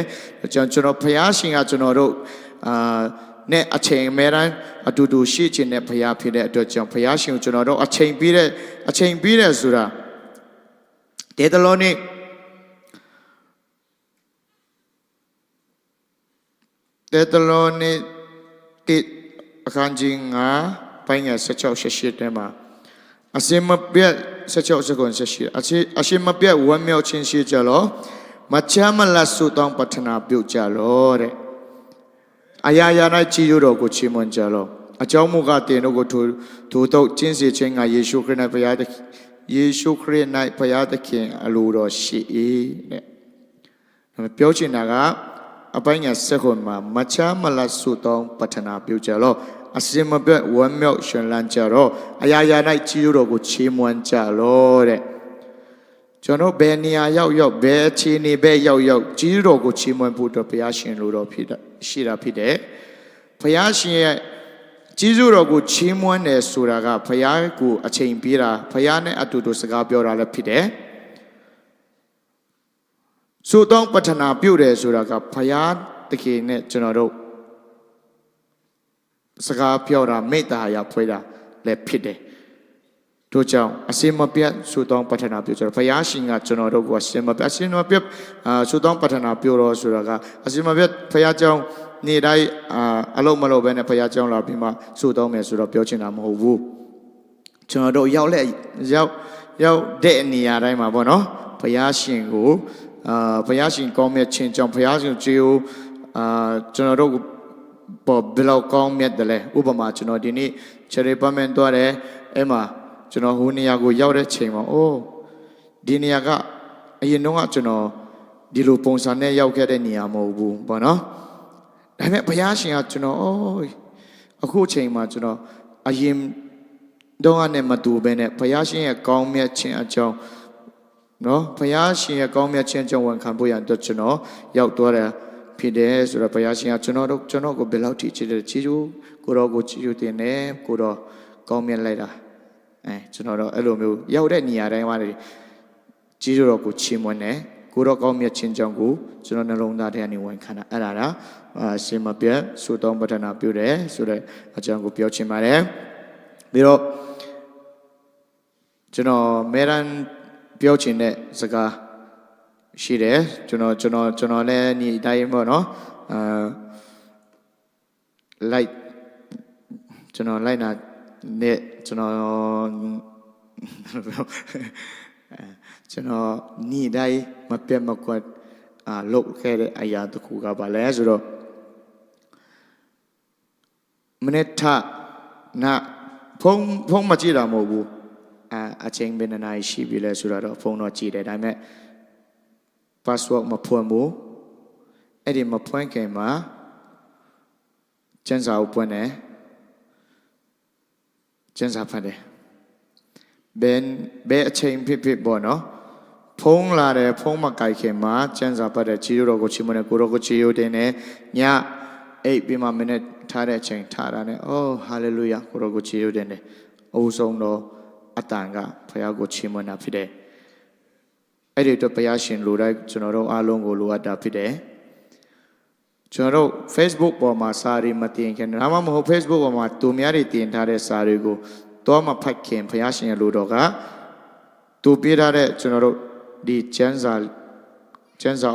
ကျွန်တော်ဘုရားရှင်ကကျွန်တော်တို့နဲ့အချိန်အများတိုင်းအတူတူရှိခြင်းနဲ့ဘုရားဖြစ်တဲ့အတွက်ကြောင့်ဘုရားရှင်ကိုကျွန်တော်တို့အချိန်ပေးတဲ့ဆိုတာတေသလောနိတိအခန်းကြီး9ပိုင်းငယ်16-18ထဲမှာအစင်မပြတ်16စက္ကန့်18အစင်မပြတ်ဝမ်းမြောက်ခြင်းရှိကြလောမချမ်းမလတ်ဆုတောင်းပတ္ထနာပြုကြလောတဲ့အရာရာ၌ကြည်တော်ကိုချီးမွမ်းကြလောအကြောင်းမူကားတင်တို့ကိုထိုတော့ကျင့်စေခြင်းငါယေရှုခရစ်၌ဘုရားသခင်အလိုတော်ရှိ၏တဲ့ပြောချင်တာကအပိုင်းငယ်စက္ကန့်မှာမချမ်းမလတ်ဆုတောင်းပတ္ထနာပြုကြလောအစင်မပြတ်ဝမ်းမြောက်ရှင်လန်းကြတော့အရာရာ၌ကြီးတော်ကိုချီးမွမ်းကြလောတဲ့ကျွန်တော်ဘယ်နေရာရောက်ဘယ်အခြေအနေပဲရောက်ကြီးတော်ကိုချီးမွမ်းဖို့တော့ဘုရားရှင်လိုတော်ရှိတာဖြစ်တယ်ဘုရားရှင်ရဲ့ကြီးစုတော်ကိုချီးမွမ်းတယ်ဆိုတာကဘုရားကိုအချိန်ပေးတာဘုရားနဲ့အတူတူစကားပြောတာလည်းဖြစ်တယ်ဆုတောင်းပတ္ထနာပြုတယ်ဆိုတာကဘုရားသခင်နဲ့ကျွန်တော်တို့စကားပြောတာမေတ္တာရဖွေးတာလည်းဖြစ်တယ်တို့ကြောင့်အစင်မပြတ်ဆုတောင်းပတ္ထနာပြုကြတယ်ဘုရားရှင်ကကျွန်တော်တို့ကိုအစင်မပြတ်ဆုတောင်းပတ္ထနာပြုတော့ဆိုတာကအစင်မပြတ်ဘုရားကြောင့်နေ့တိုင်းအလုံးမလုံးပဲနဲ့ဘုရားကြောင့်လာပြီးမှဆုတောင်းမယ်ဆိုတော့ပြောချင်တာမဟုတ်ဘူးကျွန်တော်တို့ရောက်တဲ့နေရာတိုင်းမှာပေါ့နော်ဘုရားရှင်ကိုဘုရားရှင်ကောင်းမြတ်ခြင်းကြောင့်ဘုရားရှင်ကြီးကိုကျွန်တော်တို့ပေါ်ဘယ်လောက်ကောင်းမြတ်တယ်လဲဥပမာကျွန်တော်ဒီနေ့ချရီပါမန်သွားတယ်အဲ့မှာကျွန်တော်ဟိုနေရာကိုရောက်တဲ့ချိန်မှာအိုးဒီနေရာကအရင်တော့ကျွန်တော်ဒီလိုပုံစံနဲ့ရောက်ခဲ့တဲ့နေရာမဟုတ်ဘူးပေါ့နော်ဒါပေမဲ့ဘုရားရှင်ကကျွန်တော်အခုချိန်မှာကျွန်တော်အရင်တော့ကနေမတူဘဲနဲ့ဘုရားရှင်ရဲ့ကောင်းမြတ်ခြင်းအကြောင်းနော်ဘုရားရှင်ရဲ့ကောင်းမြတ်ခြင်းအကြောင်းဝန်ခံဖို့ရတော့ကျွန်တော်ရောက်သွားတယ်ဖြစ်တယ်ဆိုတော့ဘုရားရှင်ကကျွန်တော်ကိုဘယ်လောက်ထိချစ်တယ်ချီးကျူးကိုတော်ကိုချီးကျူးတင်တယ်ကိုတော်ကောင်းမြတ်လိုက်တာကျွန်တော်တော့အဲ့လိုမျိုးရောက်တဲ့နေရာတိုင်းမှာချီးကျူးတော်ကိုချီးမွမ်းတယ် ကိုရောကောင်းမြတ်ခြင်းကြောင့်ကိုကျွန်တော်နှလုံးသားထဲကနေဝန်ခံတာအဲ့ဒါရှင်မပြတ်ဆုတောင်းပတ္ထနာပြုတယ်ဆိုတဲ့အကြောင်းကိုပြောချင်ပါတယ်ပြီးတော့ကျွန်တော်မဲရန်ပြောချင်တဲ့စကားရှိတယ်ကျွန်တော်လည်းညီအတိုင်းပေါ့နော်လိုက်ကျွန်တော်လိုက်နာနဲ့ကျွန်တော်ညီအတိုင်းမပြတ်မကွက်လုပ်ခဲ့တဲ့အရာတစ်ခုကပါလဲဆိုတော့မနေ့ထနာဖုန်းမကြည့်တာမဟုတ်ဘူးအချိန်ဘယ်နှစ်နာရီရှိပြီလဲဆိုတော့ဖုန်းတော့ကြည့်တယ်ဒါပေမဲ့ password မဖွင့်ဘူးအဲ့ဒီမဖွင့်ခင်မှာကျန်းစာကိုဖွင့်တယ်ကျန်းစာဖတ်တယ်ဘယ်အချိန်ဖြစ်ပေါ့နော်ဖုန်းလာတယ်ဖုန်းမကိုက်ခင်မှာကျန်းစာဖတ်တယ်ချီရိုကိုချီမနဲ့ကိုရောကိုချီရိုတင်တယ်ညအိပ်ပြီးမှမိနစ်ထားတဲ့အချိန်ထားတာနဲ့အော်ဟာလေလုယာကိုရောကိုချီရိုတင်တယ်အုပ်ဆုံးတော့အတန်ကဘုရားကိုချီးမွမ်းတာဖြစ်တယ်။အဲ့ဒီတော့ဘုရားရှင်လိုတိုင်းကျွန်တော်တို့အားလုံးကိုလိုအပ်တာဖြစ်တယ်။ကျွန်တော်တို့ Facebook ပေါ်မှာစာတွေမတင်ခင်ဒါမှမဟုတ် Facebook ပေါ်မှာသူများတွေတင်ထားတဲ့စာတွေကိုတော့မဖတ်ခင်ဘုရားရှင်ရဲ့လိုတော်ကသူပြထားတဲ့ကျွန်တော်တို့ဒီကျမ်းစာ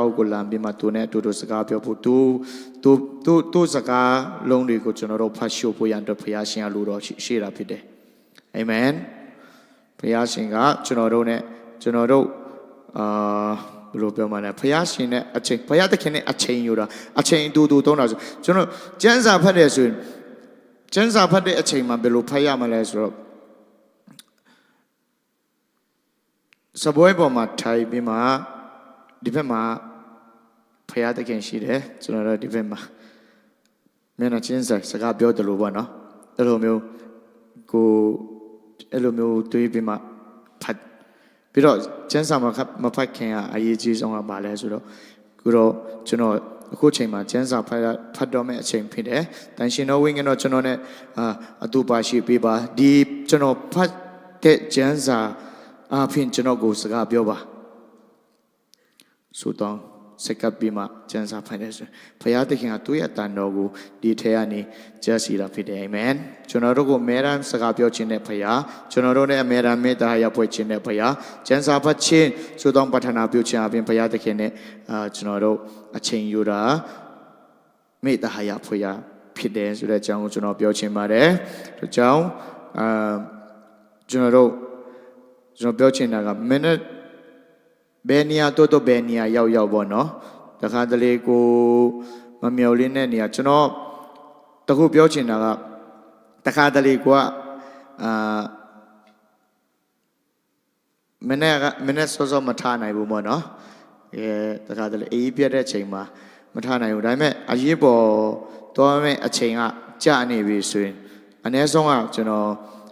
အုပ်ကိုလမ်းပြီးမှသူနဲ့အတူတူစကားပြောဖို့သူစကားလုံးတွေကိုကျွန်တော်တို့ဖတ်ရှုဖို့ရန်အတွက်ဘုရားရှင်ရဲ့လိုတော်ရှိတာဖြစ်တယ်။အာမင်။ဘုရားရှင်ကကျွန်တော်တို့နဲ့ကျွန်တော်တို့ဘယ်လိုပြောမှလဲဘုရားရှင်နဲ့အချိန်ဘုရားသခင်နဲ့အချိန်ယူတာအချိန်တူသုံးတာဆိုကျွန်တော်ကျမ်းစာဖတ်တယ်ဆိုရင်ကျမ်းစာဖတ်တဲ့အချိန်မှာဘယ်လိုဖတ်ရမလဲဆိုတော့စပွဲပေါ်မှာထိုင်ပြီးမှဒီဘက်မှာဘုရားသခင်ရှိတယ်ကျွန်တော်တို့ဒီဘက်မှာမျက်နှာချင်းစကားပြောတယ်လို့ပေါ့နော်အဲ့လိုမျိုးတွေးပြီးမှဖတ်ပြီးတော့ကျမ်းစာမှာမဖတ်ခင်ကအရေးကြီးဆုံးကဘာလဲဆိုတော့ကိုတော့ကျွန်တော်အခုချိန်မှာကျမ်းစာဖတ်တော့မယ့်အချိန်ဖြစ်တယ်။တန်ရှင်တော်ဝိညာဉ်တော်ကျွန်တော်နဲ့အတူပါရှိပေးပါဒီကျွန်တော်ဖတ်တဲ့ကျမ်းစာအဖြစ်ကျွန်တော်ကိုစကားပြောပါဆိုတော့စကပ်ပြီးမှကျမ်းစာဖတ်တယ်ဆိုဘုရားသခင်ကသူ့ရဲ့တန်တော်ကိုဒီထဲကနေကြားစီတာဖြစ်တယ်အာမင်ကျွန်တော်တို့ကိုအမြဲတမ်းစကားပြောခြင်းနဲ့ဘုရားကျွန်တော်တို့နဲ့အမြဲတမ်းမေတ္တာရပ်ဖွဲ့ခြင်းနဲ့ဘုရားကျမ်းစာဖတ်ခြင်းဆိုတော့ပဋ္ဌာနာပြုခြင်းအပြင်ဘုရားသခင်နဲ့ကျွန်တော်တို့အချိန်ယူတာမေတ္တာရပ်ဖွဲ့ရဖြစ်တယ်ဆိုတဲ့အကြောင်းကိုကျွန်တော်ပြောချင်ပါတယ်ဒါကြောင့်ကျွန်တော်ပြောချင်တာကမိနစ်ဘယ်နေရာတော့ဘယ်နေရာရောက်ပေါ့နော်တခါတလေကိုမမျော်လင့်တဲ့နေရာကျွန်တော်တခုပြောချင်တာကတခါတလေကိုမနေ့စောမထားနိုင်ဘူးပေါ့နော်တခါတလေအေးပြတ်တဲ့ချိန်မှာမထားနိုင်ဘူးဒါပေမဲ့အရေးပေါ်တော့မဲ့အချိန်ကကြာနေပြီဆိုရင်အနည်းဆုံးကကျွန်တော်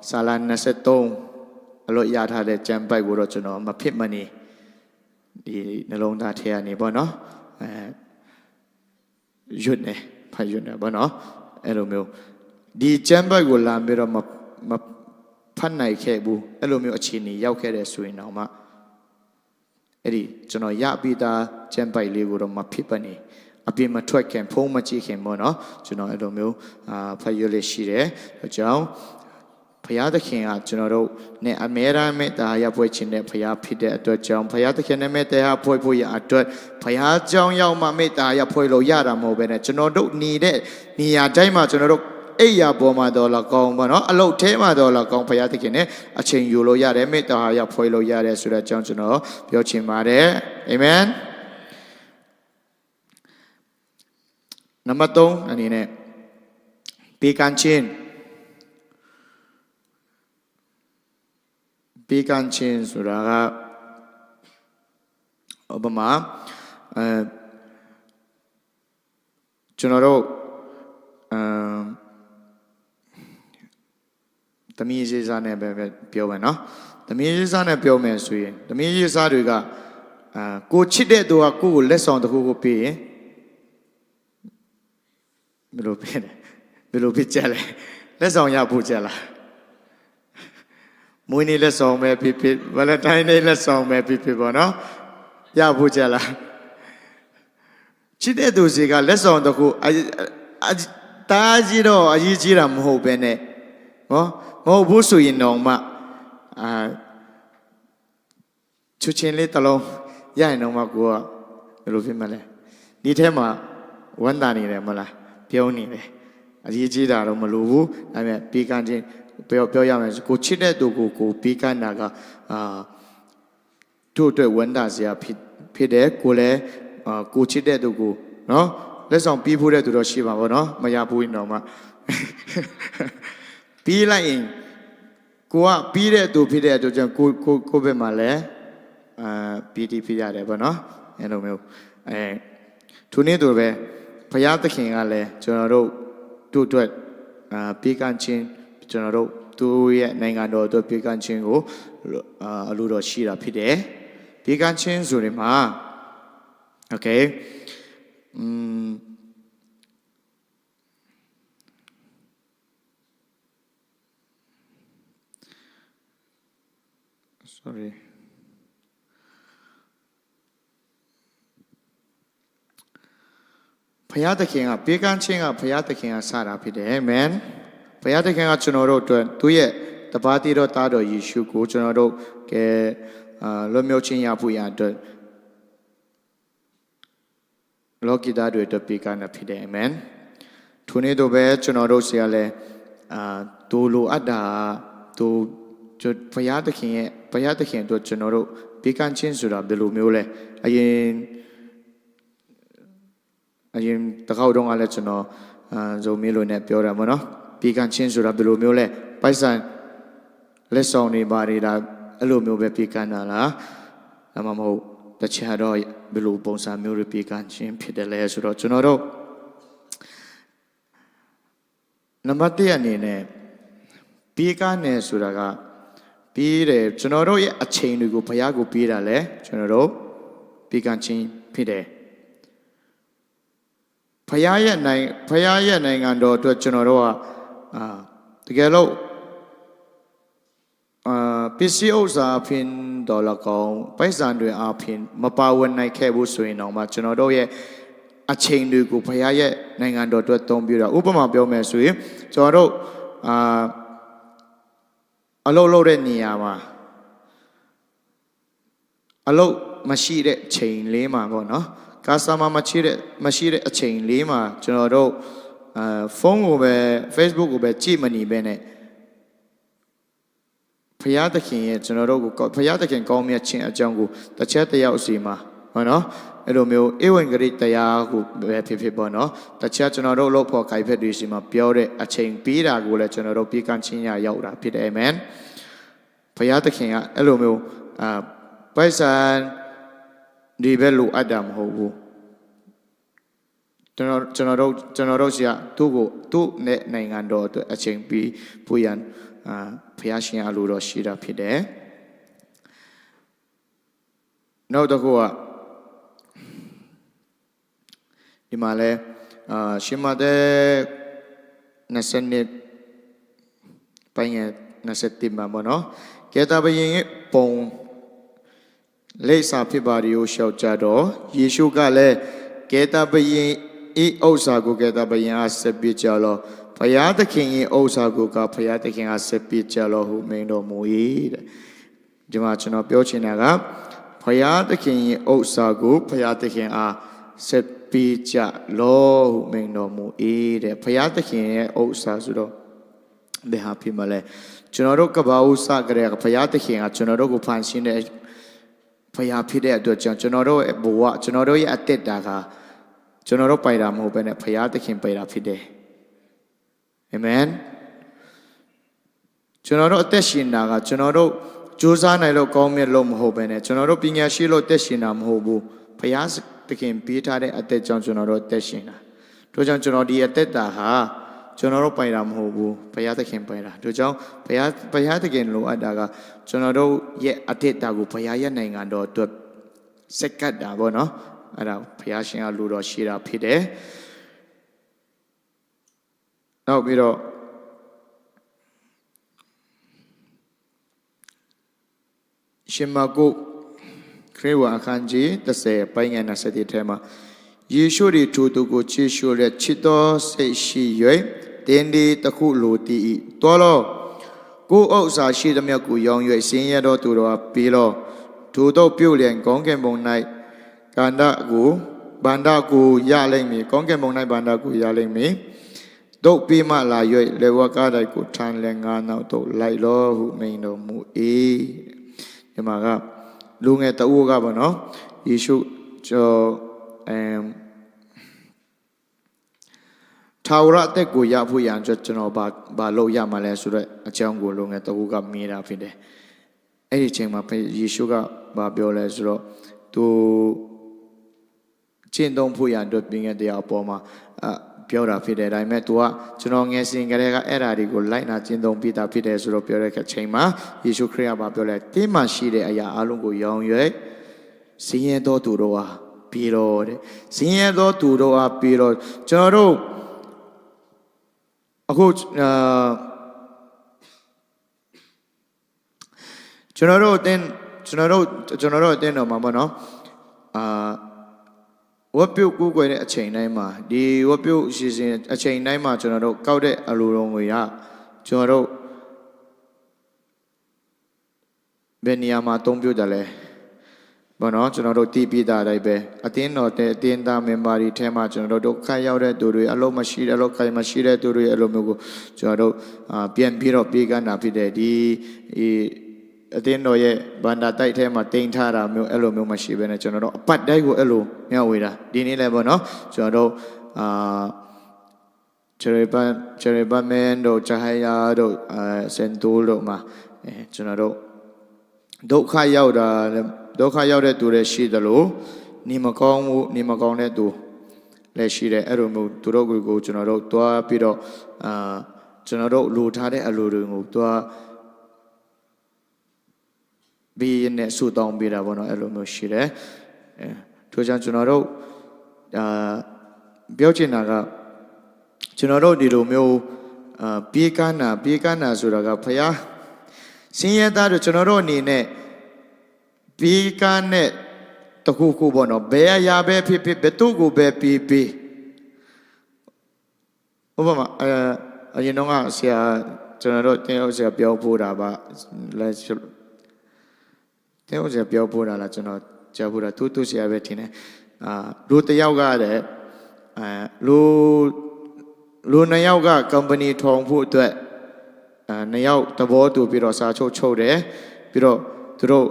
စာလ23အလို့ရထားတဲ့ကြံပိုက်ကိုတော့ကျွန်တော်မဖြစ်မနေဒီနှလုံးသားထဲကနေပေါ့နော်ရွတ်နေဖတ်ရွတ်နေပေါ့နော်အဲ့လိုမျိုးဒီကျမ်းပိုက်ကိုလာပြီးတော့မဖတ်နိုင်ခဲ့ဘူးအဲ့လိုမျိုးအခြေအနေရောက်ခဲ့တဲ့ဆိုရင်တော့မှအဲ့ဒီကျွန်တော်ရပြီးသားကျမ်းပိုက်လေးကိုတော့မဖြစ်ပါနဲ့အပြင်မထွက်ခင်ဖုံးမကြည့်ခင်ပေါ့နော်ကျွန်တော်အဲ့လိုမျိုးဖတ်ရွတ်လေးရှိတယ်အကြောင်းဘုရားသခင်ကကျွန်တော်တို့နဲ့အမြဲတမ်းမေတ္တာရပ်ဖွဲ့ခြင်းနဲ့ဘုရားဖြစ်တဲ့အတွက်ကြောင့်ဘုရားသခင်နဲ့မေတ္တာရပ်ဖွဲ့ဖို့ရအတွက်ဘုရားကြောင့်ရောက်မှမေတ္တာရပ်ဖွဲ့လို့ရတာမဟုတ်ဘဲနဲ့ကျွန်တော်တို့နေတဲ့နေရာတိုင်းမှာကျွန်တော်တို့အိယာပေါ်မှာတော့လကောင်းပါနော်အလုတ်ထဲမှာတော့လကောင်းဘုရားသခင်နဲ့အချိန်ယူလို့ရတယ်မေတ္တာရပ်ဖွဲ့လို့ရတယ်ဆိုတဲ့အကြောင်းကျွန်တော်ပြောချင်ပါတယ်အာမင်နံပါတ်3အနေနဲ့ပေးကမ်းခြင်းပေးကမ်းခြင်းဆိုတာကဥပမာကျွန်တော်တို့သမီးရေးစားနဲ့ပဲပြောမယ်နော်သမီးရေးစားနဲ့ပြောမယ်ဆိုရင်သမီးရေးစားတွေကကိုချစ်တဲ့သူကကိုကိုလက်ဆောင်တစ်ခုကိုပေးရင်ဘယ်လိုပေးလဲဘယ်လိုဖြစ်ကြလဲလက်ဆောင်ရဖို့ကြလားမွေးနေ့လက်ဆောင်ပဲဖြစ်ဗလန်တိုင်းနေ့လက်ဆောင်ပဲဖြစ်ပေါ့နော် ရဖို့ကြလားချစ်တဲ့သူစီကလက်ဆောင်တစ်ခုတားကြီးတော့အရေးကြီးတာမဟုတ်ပဲနဲ့နော်မဟုတ်ဘူးဆိုရင်တော့မှချွချင်းလေးတစ်လုံးရရင်တော့မှကိုကဘယ်လိုဖြစ်မလဲဒီထဲမှာဝမ်းသာနေတယ်မလားပြုံးနေတယ်အရေးကြီးတာတော့မလိုဘူးဒါပေမဲ့ပေးကမ်းခြင်းပြောရမယ်ကိုချစ်တဲ့သူကိုပေးကမ်းတာကတို့အတွက်ဝမ်းသာစရာဖြစ်တယ်ကိုလည်းကိုချစ်တဲ့သူကိုနော်လက်ဆောင်ပြီးဖို့တဲ့သူတော့ရှိပါဘောနော်မရဘူးရင်တော့မှပြီးလိုက်ရင်ကိုကပြီးတဲ့သူဖြစ်တဲ့အတွက်ကြောင့်ကိုဘက်မှာလည်းပြီးတီးဖြစ်ရတယ်ပေါ့နော်အဲ့လိုမျိုးသူနေ့တို့ပဲဘုရားသခင်ကလည်းကျွန်တော်တို့အတွက်ပေးကမ်းခြင်းကျွန်တော်တို့သူရဲ့နိုင်ငံတော်အတွက်ပေးကမ်းခြင်းကိုအလိုတော်ရှိတာဖြစ်တယ်ပေးကမ်းခြင်းဆိုရင်မှာโอเคsorryဘုရားသခင်ကပေးကမ်းခြင်းကဘုရားသခင်ကစတာဖြစ်တယ်အာမင်ဘုရားသခင်ကကျွန်တော်တို့အတွက်သူရဲ့တပါးတည်းသောသားတော်ယေရှုကိုကျွန်တော်တို့ကဲလွတ်မြောက်ခြင်းရဖို့ရအတွက်လောကီသားတွေအတွက်ပေးကမ်းတာဖြစ်တယ်အာမင်ထိုနေ့တော့ပဲကျွန်တော်တို့ဆရာလဲသူလိုအပ်တာသူဘုရားသခင်အတွက်ကျွန်တော်တို့ပေးကမ်းခြင်းဆိုတာဘယ်လိုမျိုးလဲအရင်တစ်ခေါက်တုန်းကလည်းကျွန်တော်ဇုံမီလိုနဲ့ပြောတာပေါ့နော်ပေးကမ်းခြင်းဆိုတာဘယ်လိုမျိုးလဲပိုက်ဆံလက်ဆောင်တွေပါနေတာအဲ့လိုမျိုးပဲပေးကမ်းတာလားဒါမှမဟုတ်တခြားတော့ဘယ်လိုပုံစံမျိုးတွေပေးကမ်းခြင်းဖြစ်တယ်လဲဆိုတော့ကျွန်တော်တို့နံပါတ်1အနေနဲ့ပေးကမ်းတယ်ဆိုတာကပေးတယ်ကျွန်တော်တို့ရဲ့အချိန်တွေကိုဘုရားကိုပေးတာလဲကျွန်တော်တို့ပေးကမ်းခြင်းဖြစ်တယ်ဖယားရဲ့နိုင်ငံတော်အတွက်ကျွန်တော်တို့ကတကယ်လို့ပစ္စည်းဥစ္စာအဖြစ်တော်လကောင်းပိုက်ဆံတွေအဖြစ်မပါဝင်နိုင်ခဲ့ဘူးဆိုရင်တော့မှကျွန်တော်တို့ရဲ့အချိန်တွေကိုဖယားရဲ့နိုင်ငံတော်အတွက်သုံးပြတာဥပမာပြောမယ်ဆိုရင်ကျွန်တော်တို့အလုပ်လုပ်တဲ့နေရာမှာအလုပ်မရှိတဲ့ချိန်လေးမှာပေါ့နော်ကာဆာမမရှိတဲ့အချိန်လေးမှာကျွန်တော်တို့ဖုန်းကိုပဲ Facebook ကိုပဲကြည့်မနေပဲနဲ့ဘုရားသခင်ရဲ့ကျွန်တော်တို့ကိုဘုရားသခင်ကောင်းမြတ်ခြင်းအကြောင်းကိုတစ်ချက်တယောက်စီမှာဟုတ်နော်အဲ့လိုမျိုးဧဝံဂေလိတရားကိုပဲဖြစ်ပေါ့နော်တစ်ချက်ကျွန်တော်တို့လို့ဖို့ခိုင်ဖက်တွေစီမှာပြောတဲ့အချိန်ပြီးတာကိုလည်းကျွန်တော်တို့ပြေကန်းချင်းရရောက်တာဖြစ်တယ်အာမင်ဘုရားသခင်ကအဲ့လိုမျိုးပိုက်ဆံဒီပဲလိုအပ်တာမဟုတ်ဘူးကျွန်တော်တို့ရှိရသူ့နဲ့နိုင်ငံတော်အတွက်အချိန်ပြီးပူရန်ဘုရားရှင်အလိုတော်ရှိတာဖြစ်တယ်နောက်တစ်ခုကဒီမှာလဲရှင်မတဲ့20ပိုင်းရဲ့20မှာပေါ့နော်ကေတာဘယင်ရဲ့ပုံလိပ်စာဖြစ်ပါရီကိုရှောက်ကြတော့ယေရှုကလည်းကေတာဘယင်ဤဥစ္စာကိုကေတာဘယင်အားဆက်ပြကြလောဘုရားသခင်ရဲ့ဥစ္စာကိုဘုရားသခင်အားဆက်ပြကြလောဟုမိန်တော်မူ၏တဲ့ဒီမှာကျွန်တော်ပြောချင်တာကဘုရားသခင်ရဲ့ဥစ္စာကိုဘုရားသခင်အားဆက်ပြကြလောဟုမိန်တော်မူ၏တဲ့ဘုရားသခင်ရဲ့ဥစ္စာဆိုတော့ဘယ်ဟာဖြစ်မလဲကျွန်တော်တို့ကဘာဥစ္စာကြတဲ့ဘုရားသခင်ကကျွန်တော်တို့ကိုဖန်ဆင်းတဲ့ဘုရားဖြစ်တဲ့အတွက်ကြောင့်ကျွန်တော်တို့ဘဝကျွန်တော်တို့ရဲ့အသက်တာကကျွန်တော်တို့ပိုင်တာမဟုတ်ဘဲနဲ့ဘုရားသခင်ပိုင်တာဖြစ်တယ်အာမင်ကျွန်တော်တို့အသက်ရှင်တာကကျွန်တော်တို့ကြိုးစားနိုင်လို့ကောင်းမြတ်လို့မဟုတ်ဘဲနဲ့ကျွန်တော်တို့ပညာရှိလို့အသက်ရှင်တာမဟုတ်ဘူးဘုရားသခင်ပေးထားတဲ့အသက်ကြောင့်ကျွန်တော်တို့အသက်ရှင်တာတို့ကြောင့်ကျွန်တော်ဒီအသက်တာဟာကျွန်တော်တို့ပိုင်တာမဟုတ်ဘူးဘုရားသခင်ပိုင်တာတို့ကြောင့်ဘုရားသခင်လိုအပ်တာကကျွန်တော်တို့ရဲ့အသက်တာကိုဘုရားရဲ့နိုင်ငံတော်အတွက်စက္ကတ်တာပေါ့နော်အဲ့ဒါဘုရားရှင်ကလူတော်ရှိတာဖြစ်တယ်နောက်ပြီးတော့ရှင်မာကု ခရစ်ဝင်အခန်းကြီး30ပိုင်းငယ်27ထဲမှာယေရှု၏ထိုသူကိုချီးရှို့တဲ့ချစ်တော်စိတ်ရှိ၍တင်းဒီတခုလိုတည်၏တော်လောကိုဥစ္စာရှိသမျှကိုရောင်း၍စင်ရတော်သူတော်ပြီးလောထိုတို့ပြုတ်လျင်ကောင်းကင်ဘုံ၌ကန္တကိုဗန္ဒကိုရလိမ့်မည်ကောင်းကင်ဘုံ၌ဗန္ဒကိုရလိမ့်မည်တို့ပြီးမှလာ၍လေဝကားတိုက်ကိုထန်လဲငါနောက်တို့လိုက်လောဟုမိန်တော်မူ၏ဒီမှာကလူငယ်တဦးကပေါ့နော်ယေရှုကျော်ထာဝရအသက်ကိုရဖို့ရန်ကျွန်တော်ဘာလုပ်ရမှာလဲဆိုတော့အကြောင်းကိုလူငယ်တဦးကမေးတာဖြစ်တယ်အဲ့ဒီချိန်မှာယေရှုကဘာပြောလဲဆိုတော့သူကျင့်သုံးဖို့ရန်အတွက်ပြင်ခဲ့တဲ့အပေါ်မှာပြောတာဖြစ်တယ်ဒါပေမဲ့ तू ကကျွန်တော်ငယ်စဉ်ကတည်းကအဲ့ဓာတွေကိုလိုက်နာကျင့်သုံးပြီးသားဖြစ်တယ်ဆိုတော့ပြောတဲ့ချိန်မှာယေရှုခရစ်ကပြောလဲတင်းမှရှိတဲ့အရာအလုံးကိုရောင်း၍စင်ရသောသူတို့ဟာပြီးတော့တဲ့စင်ရသောသူတို့ဟာပြီးတော့ကျွန်တော်တို့အခုကျွန်တော်တို့အတင်းတော်မှာပေါ့နော်ဝတ်ပြုတ်ကူးကွယ်တဲ့အချိန်တိုင်းမှာဒီဝတ်ပြုတ်ရှိစဉ်အချိန်တိုင်းမှာကျွန်တော်တို့ကောက်တဲ့အလိုတော်ငွေရကျွန်တော်တို့ဘယ်နေရာမှာသုံးပြုတ်တယ်လဲဘောနော်ကျွန်တော်တို့တည်ပြီးသားတိုင်းပဲအတင်းတော်တဲ့အတင်းသားမင်ဘာတွေထဲမှာကျွန်တော်တို့ခက်ရောက်တဲ့သူတွေအလုံးမရှိတဲ့အလုံးခိုင်မရှိတဲ့သူတွေအလိုမျိုးကိုကျွန်တော်တို့ပြန်ပြီးတော့ပြေးကမ်းတာဖြစ်တယ်ဒီအတင်းတော်ရဲ့ဗန္ဒာတိုက်ထဲမှာတင်ထားတာမျိုးအဲ့လိုမျိုးမရှိဘဲနဲ့ကျွန်တော်တို့အပတ်တိုက်ကိုအဲ့လိုမျှဝေတာဒီနေ့လည်းပေါ့နော်ကျွန်တော်တို့ချေရပမန်တို့ချဟယာတို့စန်တိုးတို့မှာကျွန်တော်တို့ဒုက္ခရောက်တဲ့သူတွေရှိတယ်လို့နေမကောင်းတဲ့သူလည်းရှိတယ်အဲ့လိုမျိုးသူတို့ကိုကျွန်တော်တို့တွားပြီးတော့ကျွန်တော်တို့လိုထားတဲ့အလိုတွေကိုတွားပြီးနဲ့ဆူတောင်းပေးတာပေါ့နော်အဲ့လိုမျိုးရှိတယ်ထို့ကြောင့်ကျွန်တော်တို့ပြောချင်တာကကျွန်တော်တို့ဒီလိုမျိုးပြေးကန်းတာဆိုတာကဖယားစင်ရသားတို့ကျွန်တော်တို့အနေနဲ့ပြေးကန်းတဲ့တခုခုပေါ့နော်ဘယ်အရာပဲဖြစ်ဘယ်သူ့ကိုပဲပြေးဥပမာအရင်တော့ဆရာကျွန်တော်တို့တင်အောင်ဆရာပြောဖို့တာပါလဲတဲ့ဥစ္စာပြောပို့တာလားကျွန်တော်ကြားဖို့တာသူဆရာပဲထင်တယ်လူတယောက်ကတဲ့လူနှစ်ယောက်က company ထောင်ဖို့အတွက်နှစ်ယောက်သဘောတူပြီးတော့စာချုပ်တယ်ပြီးတော့သူတို့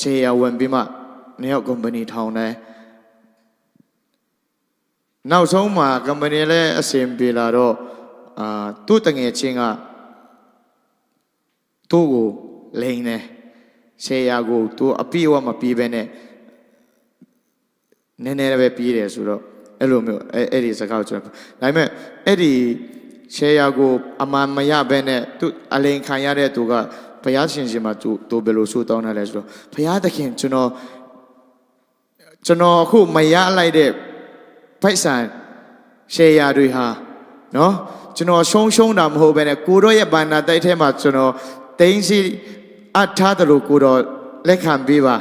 ရှယ်ယာဝင်ပြီးမှနှစ်ယောက် company ထောင်တယ်နောက်ဆုံးမှာ company လည်းအဆင်ပြေလာတော့သူ့တငယ်ချင်းကသူ့ကိုလိန်တယ်ရှယ်ယာကိုသူအပြည့်အဝမပြီးဘဲနဲ့နည်းနည်းပဲပြီးတယ်ဆိုတော့အဲ့လိုမျိုးအဲ့ဒီစကားကိုကျွန်တော်ဒါပေမဲ့အဲ့ဒီရှယ်ယာကိုအမှန်မရဘဲနဲ့သူအလိန်ခံရတဲ့သူကဘုရားရှင်မှာသူဘယ်လိုဆုတောင်းတာလဲဆိုတော့ဘုရားသခင်ကျွန်တော်အခုမရလိုက်တဲ့ဖိုက်ဆန်ရှယ်ယာတွေဟာနော်ကျွန်တော်ရှုံးတာမဟုတ်ဘဲနဲ့ကိုတော့ရဲ့ဘာနာတိုက်ထဲမှာကျွန်တော်တင်းစီအထားတယ်လို့ကိုတော့လက်ခံပေးပါ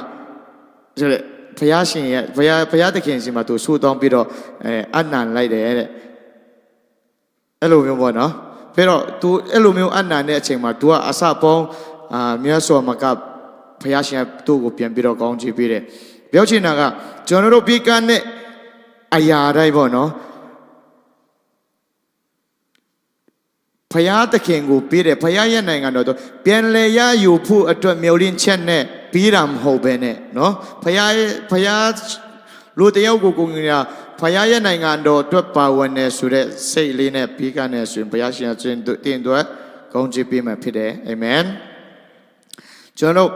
ဆိုတဲ့ဘုရားရှင်ရဲ့ဘုရားသခင်ရှင်မှာသူဆူတောင်းပြီးတော့အနံလိုက်တယ်တဲ့အဲ့လိုမျိုးပေါ့နော်ပြီးတော့ तू အဲ့လိုမျိုးအနံတဲ့အချိန်မှာ तू ကအစပေါင်းမြတ်စွာဘုရားဘုရားရှင်သူ့ကိုပြန်ပြီးတော့ကောင်းချီးပေးတယ်ပြောချင်တာကကျွန်တော်တို့ပြီးကန်းတဲ့အရာတိုင်းပေါ့နော်ဘုရားသခင်ကိုပေးတယ်ဘုရားရဲ့နိုင်ငံတော်တော့ပြန်လဲရယူဖို့အတွက်မျှော်လင့်ချက်နဲ့ပြီးတာမဟုတ်ပဲနဲ့နော်ဘုရားလူတယောက်ကိုကိုငင်ရဘုရားရဲ့နိုင်ငံတော်အတွက်ပါဝင်နေဆိုတဲ့စိတ်လေးနဲ့ပြီးကနေဆိုရင်ဘုရားရှင်တင်အတွက်ကောင်းချီးပေးမှာဖြစ်တယ်အာမင်ကျွန်တော်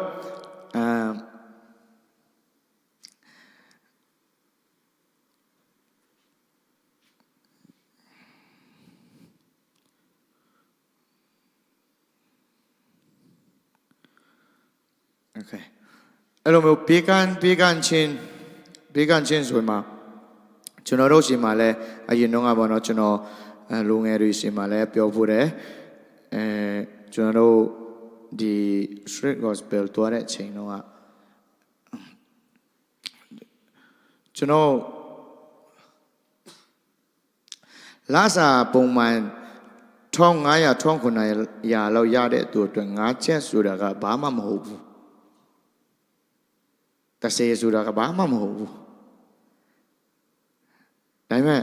Okay. အဲ့လိုမျိုးဘေးကန်းချင်းဆိုမှာကျွန်တော်တို့ရှင်မှာလဲအရင်တော့ကပေါ့နော်ကျွန်တော်လူငယ်တွေရှင်မှာလဲပြောဖို့တယ်ကျွန်တော်တို့ဒီ street gospel တွားတဲ့အချိန်တော့ ကျွန်တော်လာစာပုံမှန်1500 1900လောက်ရတဲ့သူအတွက်5ချက်ဆိုတာကဘာမှမဟုတ်ဘူး30ဆိုတာကဘာမှမဟုတ်ဘူးဒါပေမဲ့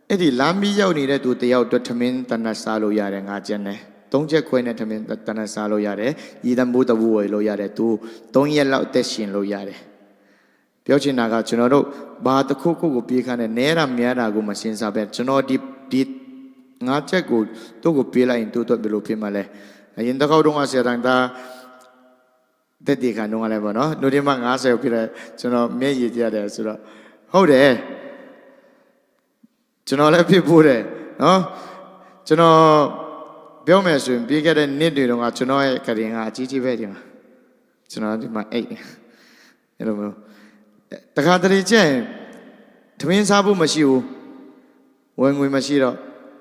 အဲ့ဒီလမ်းပြီးရောက်နေတဲ့သူတယောက်အတွက်ထမင်းတနတ်စားလို့ရတယ်5ချက်နဲ့3ချက်ခွဲနဲ့ထမင်းတနတ်စားလို့ရတယ်ရည်တမိုးတဘူးဝယ်လို့ရတယ်သူ3ရက်လောက်အသက်ရှင်လို့ရတယ်ပြောချင်တာကကျွန်တော်တို့ဘာတစ်ခုခုကိုပြေးခါနဲ့နဲတာမြဲတာကိုမစင်စားပဲကျွန်တော်ဒီ5ချက်ကိုသူ့ကိုပြေးလိုက်ရင်သူ့အတွက်ဘယ်လိုဖြစ်မှာလဲအရင်တစ်ခေါက်တုန်းကဆရာတန်သားတက်တီခံတော့လည်းပေါ့နော်နိုဒီမှာ90ပြည့်တယ်ကျွန်တော်မျက်ရည်ကျတယ်ဆိုတော့ဟုတ်တယ်ကျွန်တော်လည်းဖြစ်ဖို့တယ်နော်ကျွန်တော်ပြောမယ်ဆိုရင်ပြီးခဲ့တဲ့နှစ်တွေတုန်းကကျွန်တော်ရဲ့ကရင်ကအကြီးကြီးပဲဒီမှာကျွန်တော်ဒီမှာအဲ့လိုမျိုးတခါတလေကျရင်ထမင်းစားဖို့မရှိဘူးဝင်ငွေမရှိတော့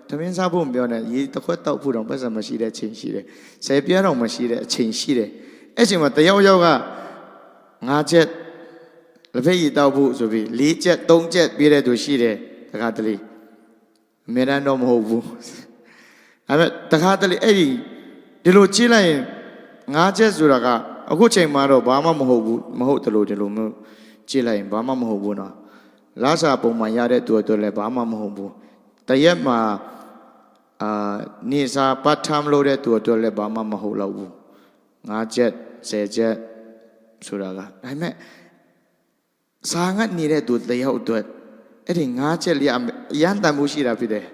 ထမင်းစားဖို့မပြောနဲ့ရေတစ်ခွက်တောက်ဖို့တော့ပတ်စံမရှိတဲ့အချိန်ရှိတယ်10ပြားတော့မရှိတဲ့အချိန်ရှိတယ်အဲ့ချိန်မှာတယောက်ယောက်က5ချက်လက်ဖက်ရည်တောက်ဖို့ဆိုပြီး4ချက်3ချက်ပြေးတဲ့သူရှိတယ်တခါတလေအများတန်းတော့မဟုတ်ဘူးဒါပေမဲ့တခါတလေအဲ့ဒီလိုကြည့်လိုက်ရင်5ချက်ဆိုတာကအခုချိန်မှာတော့ဘာမှမဟုတ်ဘူးမဟုတ်တယ်လို့ဒီလိုမျိုးကြည့်လိုက်ရင်ဘာမှမဟုတ်ဘူးနော်လာစာပုံမှန်ရတဲ့သူတို့လည်းဘာမှမဟုတ်ဘူးတရက်မှာနေစာပတ်ထမ်းလို့တဲ့သူတို့လည်းဘာမှမဟုတ်တော့ဘူး5ချက်10ချက်ဆိုတာကဒါပေမဲ့စာငတ်နေတဲ့သူတယောက်အတွက်အဲ့ဒီ5ချက်လေးအရန်တန်မှုရှိတာဖြစ်တယ်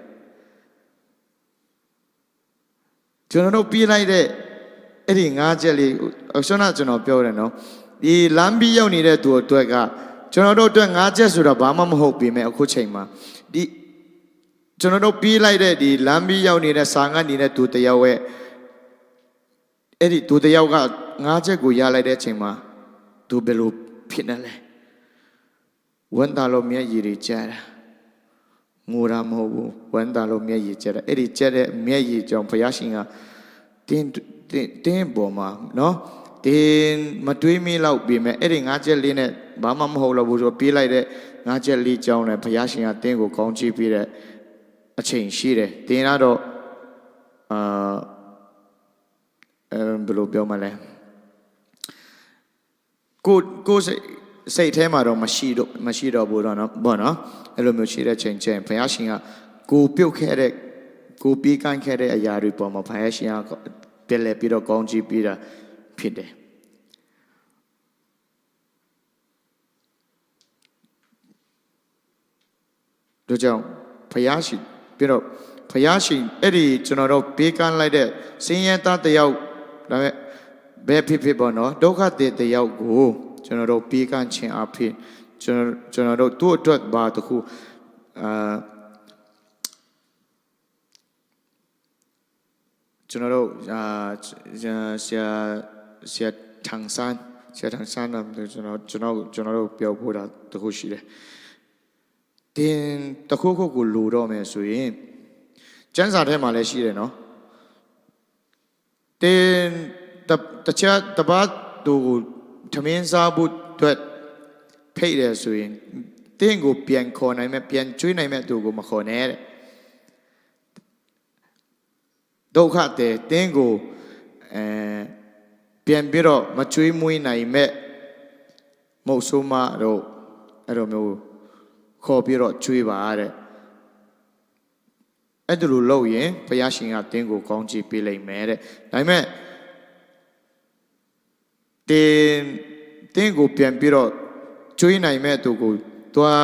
ကျွန်တော်တို့ပြေးလိုက်တဲ့အဲ့ဒီ5ချက်လေးဆွမ်းနာကျွန်တော်ပြောတယ်နော်ဒီလမ်းပြီးရောက်နေတဲ့သူအတွက်ကကျွန်တော်တို့အတွက်5ချက်ဆိုတော့ဘာမှမဟုတ်ပြင်မဲ့အခုချိန်မှာဒီကျွန်တော်တို့ပြေးလိုက်တဲ့ဒီလမ်းပြီးရောက်နေတဲ့စာငတ်နေတဲ့သူတယောက်ရဲ့အဲ့ဒီသူတယောက်က5ချက်ကိုရလိုက်တဲ့အချိန်မှာသူဘယ်လိုဖြစ်နေလဲဝန်တာလို့မျက်ရည်တွေကျတာငိုတာမဟုတ်ဘူးဝန်တာလို့မျက်ရည်ကျတာအဲ့ဒီကျတဲ့မျက်ရည်ကြောင့်ဘုရားရှင်ကတင်းပေါ်မှာနော်တင်းမတွေးမိလောက်ပြီမဲ့အဲ့ဒီ5ချက်လေးနဲ့ဘာမှမဟုတ်တော့ဘူးဆိုပြေးလိုက်တဲ့5ချက်လေးကြောင်းနဲ့ဘုရားရှင်ကတင်းကိုကောင်းချီးပေးတဲ့အချိန်ရှိတယ်တင်းကတော့ဘယ်လိုပြောမလဲကိုစိတ်ထဲမှာတော့မရှိတော့ဘူးတော့နော်ဘောနော်အဲ့လိုမျိုးရှိတဲ့ချိန်ချင်းဘုရားရှင်ကကိုပြုတ်ခဲ့တဲ့ကိုပြေးကန်းခဲ့တဲ့အရာတွေပေါ်မှာဘုရားရှင်ကပြန်လဲပြီးတော့ကောင်းချီးပေးတာဖြစ်တယ်တို့ကြောင့်ဘုရားရှင်ပြီးတော့ဘုရားရှင်အဲ့ဒီကျွန်တော်တို့ဘေးကန်းလိုက်တဲ့စင်ရဲသားတယောက်ဒါပေမဲ့ဘယ်ဖြစ်ပေါ့နော်ဒုက္ခတယောက်ကိုကျွန်တော်တို့ဘေးကန်းခြင်းအဖြစ်ကျွန်တော်တို့သူ့အတွက်ဘာတခုကျွန်တော်တို့ဆရာထန်းဆန်းนะကျွန်တော်တို့ပြောဖို့တာတခုရှိတယ်တင်တခုခုကိုလိုတော့မယ်ဆိုရင်ကျမ်းစာထဲမှာလည်းရှိတယ်နော်တင်တခြားတပတ်သူကိုထမင်းစားဖို့အတွက်ဖိတ်တယ်ဆိုရင်တင်းကိုပြန်ခေါ်နိုင်မဲ့ပြန်ကျွေးနိုင်မဲ့သူကိုမခေါ်နဲ့တဲ့ဒုက္ခတဲ့တင်းကိုပြန်ပြီးတော့မကျွေးမွေးနိုင်မဲ့မဟုတ်ဆိုးမတော့အဲ့လိုမျိုးခေါ်ပြီးတော့ကျွေးပါတဲ့အဲ့ဒါလိုလုပ်ရင်ဘုရားရှင်ကတင်းကိုကောင်းချီးပေးလိုက်မယ်တဲ့ဒါပေမဲ့တင်းကိုပြန်ပြီးတော့ကျွေးနိုင်မဲ့သူကိုသွား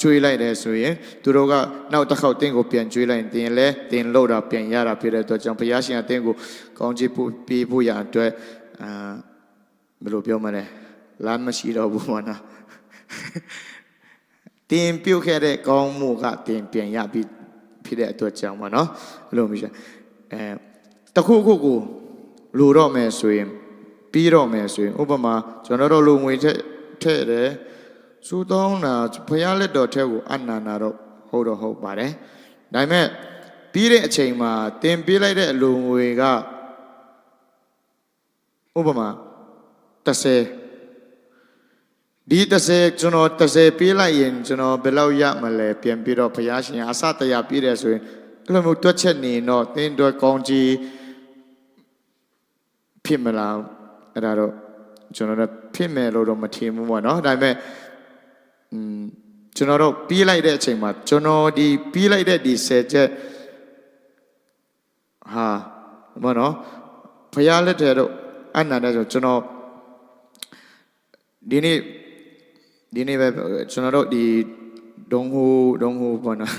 ကျွေးလိုက်တယ်ဆိုရင်သူတို့ကနောက်တစ်ခေါက်တင်းကိုပြန်ကျွေးလိုက်ရင်တင်းလဲတင်းလို့တာပြန်ရတာဖြစ်တဲ့အတွက်ကြောင့်ဘုရားရှင်ကတင်းကိုကောင်းချီးပေးဖို့ရအတွက်ဘယ်လိုပြောမလဲလမ်းမရှိတော့ဘူးမနော်တင်းပြုတ်ခဲ့တဲ့ကောင်းမှုကတင်းပြန်ရပြီးဖြစ်တဲ့အတွက်ကြောင့်ပါနော်အဲ့လိုမျိုးတခုခုကိုလိုတော့မယ်ဆိုရင်ပြီးတော့မယ်ဆိုရင်ဥပမာကျွန်တော်တို့လူငွေထည့်တယ်စူတောင်းတာဘုရားလက်တော်ထဲကိုအနန္နာတော့ဟုတ်ပါတယ်ဒါပေမဲ့ပြီးတဲ့အချိန်မှာတင်ပေးလိုက်တဲ့အလူငွေကဥပမာ30 ဒီ30ကျွန်တော်30ပေးလိုက်ရင်ကျွန်တော်ဘယ်လောက်ရမလဲပြန်ပြီးတော့ဘုရားရှင်အစတရားပြည့်တယ်ဆိုရင်အဲ့လိုမျိုးတွက်ချက်နေတော့တင်းတွက်ကောင်းကြီးဖြစ်မလားအဲ့ဒါတော့ကျွန်တော်တို့ဖြစ်မယ်လို့တော့မထင်ဘူးပေါ့နော်ဒါပေမဲ့ကျွန်တော်တို့ပြီးလိုက်တဲ့အချိန်မှာကျွန်တော်ဒီပြီးလိုက်တဲ့ဒီ10ချက်ဟာဘောနော်ဘုရားလက်ထက်တော့အနန္တဆိုကျွန်တော်ဒီနေ့ပဲကျွန်တော်တို့ဒီဒုံဟိုဘောနော်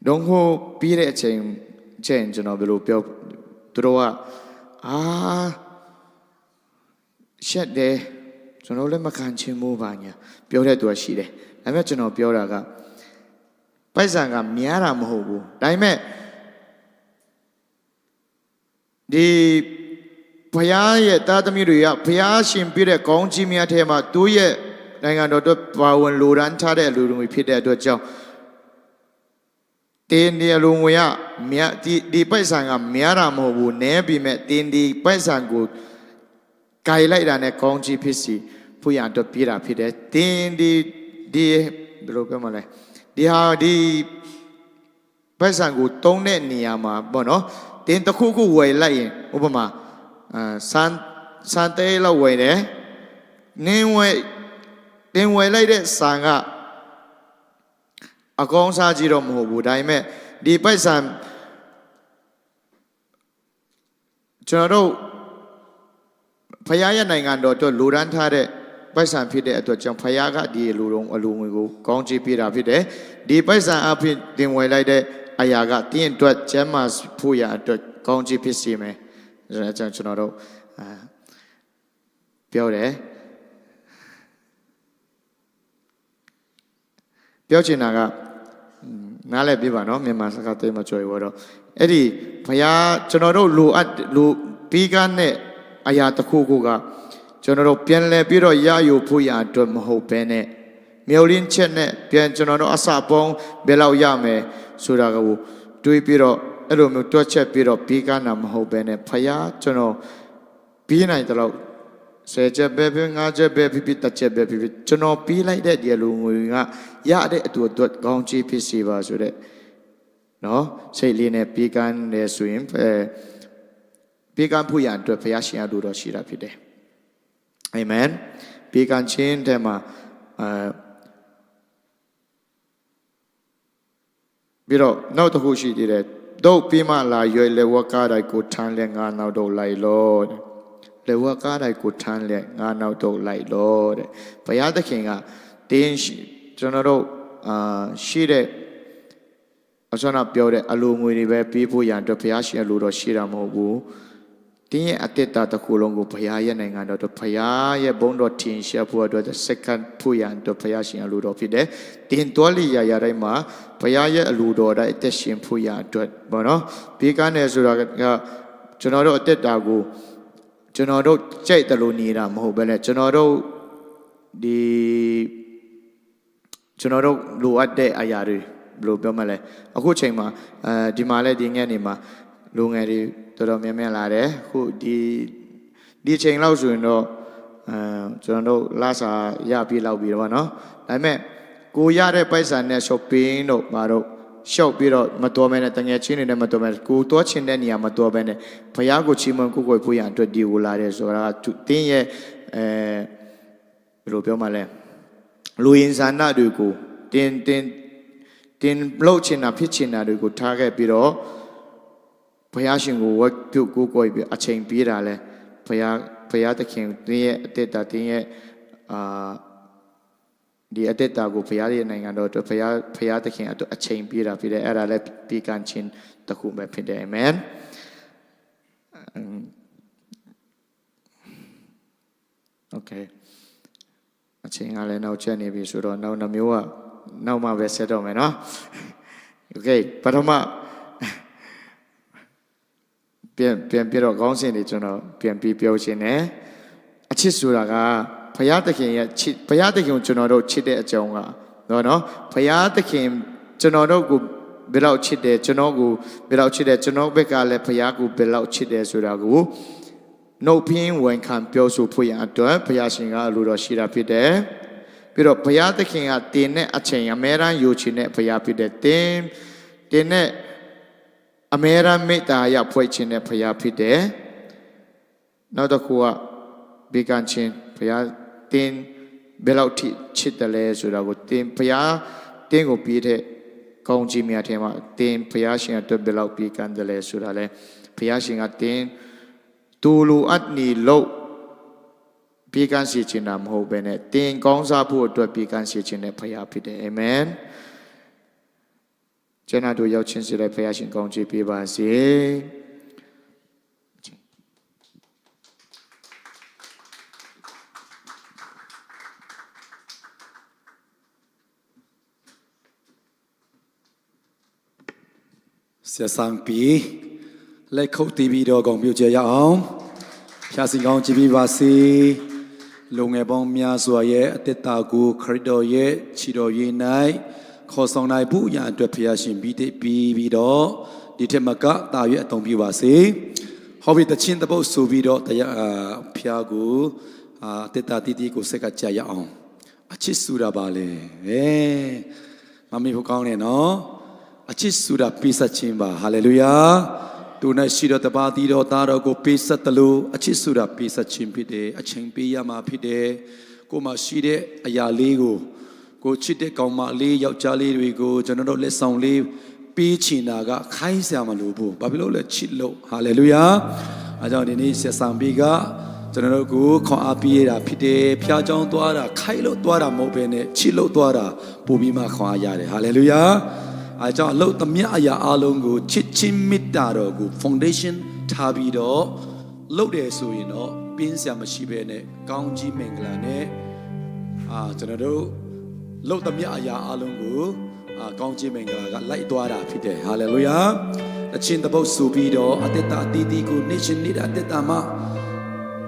ဒုံဟိုပြီးတဲ့အချိန်ကျွန်တော်ဘယ်လိုပြောသူတို့ကရှက်တယ်ကျွန်တော်လည်းမခံချင်ဘူးပါညာပြောတဲ့သူကရှိတယ်ဒါပေမဲ့ကျွန်တော်ပြောတာကပိုက်ဆံကများတာမဟုတ်ဘူးဒါပေမဲ့ဒီဘုရားရဲ့သားသမီးတွေကဘုရားရှင်ပြတဲ့ကောင်းကြီးများထဲမှာသူ့ရဲ့နိုင်ငံတော်အတွက်ပါဝင်လိုရန်ထားတဲ့အလူတွေဖြစ်တဲ့အတွက်ကြောင့်တင်းဒီအလုံးဝရမြတ်ဒီပိုက်ဆံကများတာမဟုတ်ဘူးနည်းပြီးမဲ့တင်းဒီပိုက်ဆံကိုကြိုင်လိုက်တာနဲ့ကောင်းကြီးဖြစ်စီဖို့ရတော့ပြေးတာဖြစ်တယ်တင်းဒီဘယ်လိုပြောမလဲဒီဟာဒီပိုက်ဆံကိုတုံးတဲ့နေရာမှာပေါ့နော်တင်းတစ်ခုခုဝယ်လိုက်ရင်ဥပမာစံတဲလောက်ဝယ်တယ်တင်းဝယ်လိုက်တဲ့ဆံကအကောင်းစားကြီးတော့မဟုတ်ဘူးဒါပေမဲ့ဒီပိုက်ဆံကျွန်တော်တို့ဖယားရဲ့နိုင်ငံတော်အတွက်လူရန်ထားတဲ့ပိုက်ဆံဖြစ်တဲ့အတွက်ကြောင့်ဖယားကဒီအလူငွေကိုကောင်းချီးပေးတာဖြစ်တယ်ဒီပိုက်ဆံအဖြစ်တင်ဝယ်လိုက်တဲ့အရာကတင်းအတွက်ကျမ်းမာဖို့ရအတွက်ကောင်းချီးဖြစ်စေမယ်ဒါကြောင့်ကျွန်တော်တို့ပြောတယ်ပြောချင်တာကနားလည်ပြပါနော်မြန်မာစကားသိမကြွယ်ဝတော့အဲ့ဒီဘုရားကျွန်တော်တို့လူပြီးကားနဲ့အရာတစ်ခုခုကကျွန်တော်တို့ပြန်လဲပြီးတော့ရယူဖို့ရအတွက်မဟုတ်ဘဲနဲ့မျောလင်းချက်နဲ့ပြန်ကျွန်တော်တို့အစပေါင်းဘယ်လောက်ရမယ်ဆိုတာကိုတွေးပြီးတော့အဲ့လိုမျိုးတွက်ချက်ပြီးတော့ပြီးကားတာမဟုတ်ဘဲနဲ့ဘုရားကျွန်တော်ပြီးနိုင်တဲ့လောက်10ချက်ပဲ5ချက်ပဲဖြစ်10ချက်ပဲဖြစ်ကျွန်တော်ပြီးလိုက်တဲ့ဒီလူငွေကရတဲ့အတူအတွက်ကောင်းချီးဖြစ်စေပါဆိုတဲ့နော်စိတ်လေးနဲ့ပြီးကန်းနေဆိုရင်ပြီးကန်းဖို့ရအတွက်ဘုရားရှင်အလိုတော်ရှိတာဖြစ်တယ်အာမင်ပြီးကန်းခြင်းတဲ့မှာပြီးတော့နောက်တစ်ခုရှိသေးတယ်တို့ပြီးမှလာရွယ်လေဝကားတိုင်းကိုထမ်းလဲငါနောက်တော့လိုက်လို့လေဝကားတိုင်းကိုထမ်းလဲငါနောက်တော့လိုက်လို့တဲ့ဘုရားသခင်ကတင်းကျွန်တော်တို့ရှိတဲ့အစနာပြောတဲ့အလိုငွေတွေပဲပေးဖို့ရအတွက်ဘုရားရှင်အလိုတော်ရှိတာမဟုတ်ဘူးတင်းရဲ့အတ္တတစ်ခုလုံးကိုဘုရားရဲ့နိုင်ငံတော်ဘုရားရဲ့ဘုန်းတော်ထင်ရှားဖို့အတွက်စက္ကန့်ဖို့ရအတွက်ဘုရားရှင်အလိုတော်ဖြစ်တယ်တင်းတော်လီရာတိုင်းမှာဘုရားရဲ့အလိုတော်တိုင်းအသက်ရှင်ဖို့ရအတွက်ပေါ့နော်ဘေးကန်းနေဆိုတာကကျွန်တော်တို့အတ္တကိုကျွန်တော်တို့ကြိုက်တယ်လို့နေတာမဟုတ်ဘဲနဲ့ကျွန်တော်တို့လိုအပ်တဲ့အရာတွေဘယ်လိုပြောမလဲအခုချိန်မှာဒီမှာလည်းဒီငယ်နေမှာလူငယ်တွေတော်တော်များများလာတယ်အခုဒီချိန်လောက်ဆိုရင်တော့ကျွန်တော်တို့လာစာရပြလောက်ပြီးတော့ဗောနော်ဒါပေမဲ့ကိုရတဲ့ပိုက်ဆံနဲ့ shopping တို့ဘာတို့ရှောက်ပြီးတော့မတော်မဲနဲ့တငယ်ချင်းတွေနဲ့မတော်မဲကိုတော့ချင်တဲ့နေရာမတော်ပဲနဲ့ဘုရားကိုချီးမွမ်းကိုယ်ကိုယ်ဖို့ရအတွက်ဒီကိုလာတယ်ဆိုတာကတင်းရဲ့ဘယ်လိုပြောမလဲလူရင်းဇာနာတွေကိုတင်းလို့ချင်တာဖြစ်ချင်တာတွေကိုထားခဲ့ပြီးတော့ဘုရားရှင်ကိုဝတ်ပြုကိုယ်ကိုယ်ပြီးအချိန်ပေးတာလဲဘုရားသခင်တင်းရဲ့အတ္တတင်းရဲ့ဒီအတ္တကိုဘုရားရဲ့နိုင်ငံတော်အတွက်ဘုရားသခင်အတွက်အချိန်ပေးတာဖြစ်တယ်အဲ့ဒါလည်းပြီးကန်းချင်းတစ်ခုပဲဖြစ်တယ်အာမင်โอเคအချိန်ကလည်းနောက်ချက်နေပြီဆိုတော့နောက်နှမျိုးကနောက်မှပဲဆက်တော့မယ်နော်โอเคပထမပြန်ပြတော့ခေါင်းစဉ်တွေကျွန်တော်ပြန်ပြီးပြောချင်တယ်အချစ်ဆိုတာကဘုရားသခင်ရဲ့ဘုရားသခင်ကိုကျွန်တော်တို့ချစ်တဲ့အကြောင်းကနော်ဘုရားသခင်ကျွန်တော်တို့ကိုဘယ်လောက်ချစ်တယ်ကျွန်တော်ကိုဘယ်လောက်ချစ်တယ်ကျွန်တော်ဘက်ကလည်းဘုရားကိုဘယ်လောက်ချစ်တယ်ဆိုတာကို နှုတ်ပြင်းဝန်ခံပြောဆိုဖို့ရန်အတွက်ဘုရားရှင်ကအလိုတော်ရှိတာဖြစ်တယ်ပြီးတော့ဘုရားသခင်ကတင်းနဲ့အချိန်အမဲရန်ယူချင်တဲ့ဘုရားဖြစ်တဲ့တင်းနဲ့အမဲရန်မေတ္တာရဖွဲ့ခြင်းတဲ့ဘုရားဖြစ်တယ်နောက်တစ်ခုကဘေကန်ချင်းဘုရားတင်းဘယ်လောက်ထိချစ်တယ်လဲဆိုတာကိုတင်းဘုရားတင်းကိုပြီးတဲ့ကောင်းကြီးများထဲမှာတင်းဘုရားရှင်အတွက်ဘယ်လောက်ပြီးကန်တယ်လဲဆိုတာလဲဘုရားရှင်ကတင်းတူလိုအပ်နေလို့ပြီးကန်စီခြင်းတာမဟုတ်ဘဲနဲ့တင်းကောင်းစားဖို့အတွက်ပြီးကန်စီခြင်းတဲ့ဘုရားဖြစ်တယ်အာမင်ကျွန်တော်တို့ရောက်ချင်းစီတဲ့ဘုရားရှင်ကောင်းချီးပေးပါစေဆရာဆောင်ပြီးလက်ခုပ်တီးပြီးတော့ဂုဏ်ပြုကြရအောင်ဖျားစီကောင်းကြည်ပြီးပါစေလုံငယ်ပေါင်းများစွာရဲ့အသက်တာကိုခရစ်တော်ရဲ့ခြေတော်ရည်၌ခေါ်ဆောင်နိုင်ဖို့ရန်အတွက်ဖျားရှင်ပြီးတော့ဒီထက်မကတာရွေးအသုံးပြုပါစေဟောပြီးတချင်းတပုတ်ဆိုပြီးတော့တရားဖျားကိုတက်တာတီတီကိုစက်ကကြရအောင်အချစ်ဆူတာပါလေမမေဖို့ကောင်းနေနော်အချစ်ဆူတာပေးဆက်ခြင်းပါဟာလေလုယာသူနဲ့ရှိတော်တပါးတီတော်သားတော်ကိုပေးဆက်တယ်လို့အချစ်ဆူတာပေးဆက်ခြင်းဖြစ်တယ်အချိန်ပေးရမှာဖြစ်တယ်ကိုမှရှိတဲ့အရာလေးကိုချစ်တဲ့ကောင်မလေးယောက်ျားလေးတွေကိုကျွန်တော်တို့လက်ဆောင်လေးပေးချင်တာကခိုင်းဆရာမလို့ဘူးဘာဖြစ်လို့လဲချစ်လို့ဟာလေလုယာအဲကြောင့်ဒီနေ့ဆက်ဆောင်ပြီးကကျွန်တော်တို့ကိုခွန်အားပေးရတာဖြစ်တယ်ဖျားချောင်းသွားတာခိုင်းလို့သွားတာမဟုတ်ဘဲနဲ့ချစ်လို့သွားတာပို့ပြီးမှခွန်အားရတယ်ဟာလေလုယာအဲကြောင့်အလုပ်သမျှအရာအလုံးကိုချစ်ချင်းမေတ္တာတော်ကို foundation ထားပြီးတော့လုပ်တယ်ဆိုရင်တော့ပြင်းစရာမရှိဘဲနဲ့ကောင်းကြီးမင်္ဂလာနဲ့ကျွန်တော်တို့လုပ်သမျှအရာအလုံးကိုကောင်းကြီးမင်္ဂလာကလိုက်သွားတာဖြစ်တယ်ဟာလေလုယာအချင်းတပုတ်ဆိုပြီးတော့အသက်တာအတီးတီးကို nation နေတဲ့အသက်တာမှာ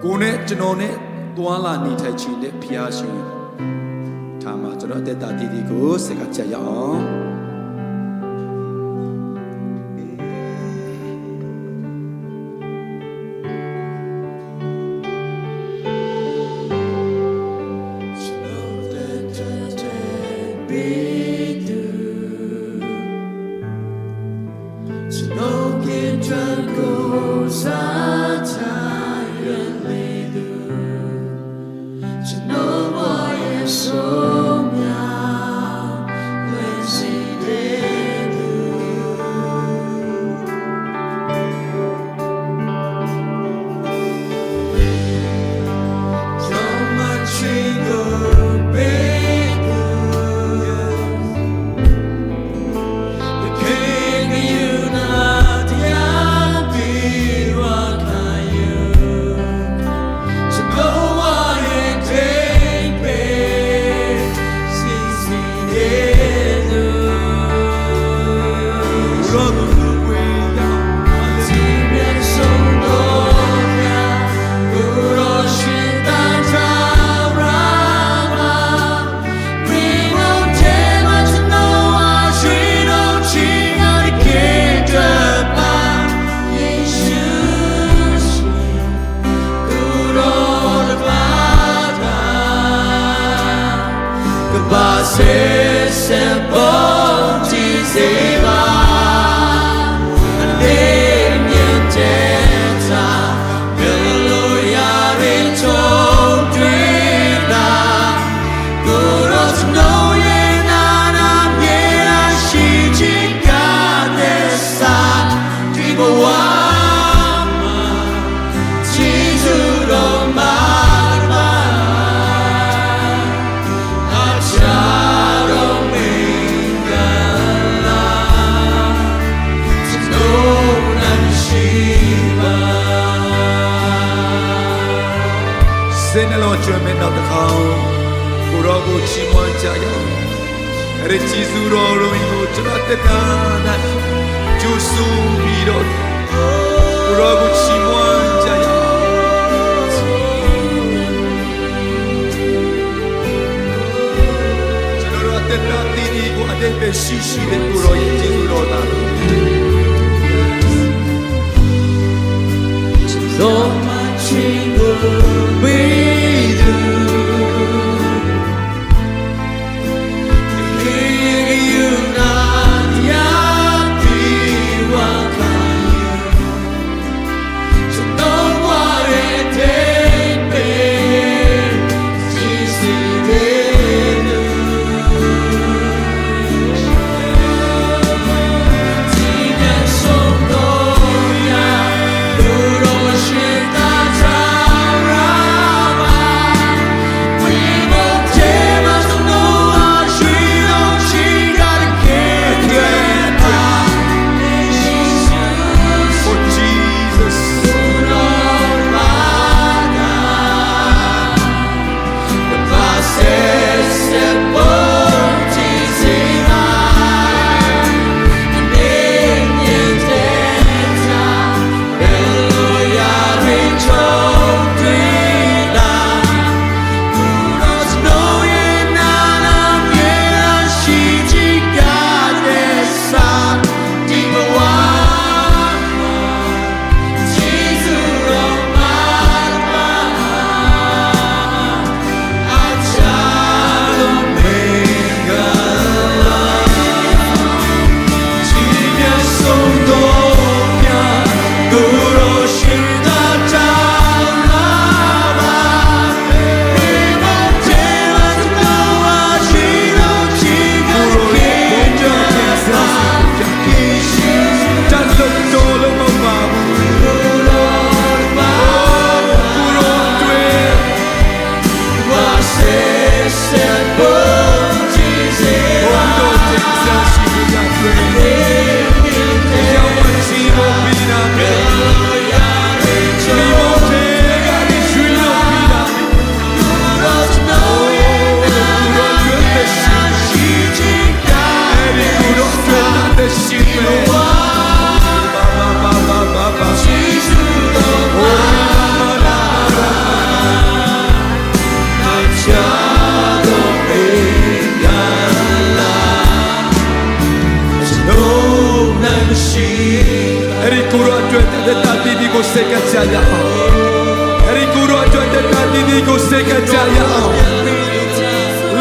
ကိုနဲ့ကျွန်တော်နဲ့တွာလာနေထိုင်ခြင်းနဲ့ဖျားရှင်ထားမှာကျွန်တော်အသက်တာအတီးတီးကိုစကားကြရအောင် So much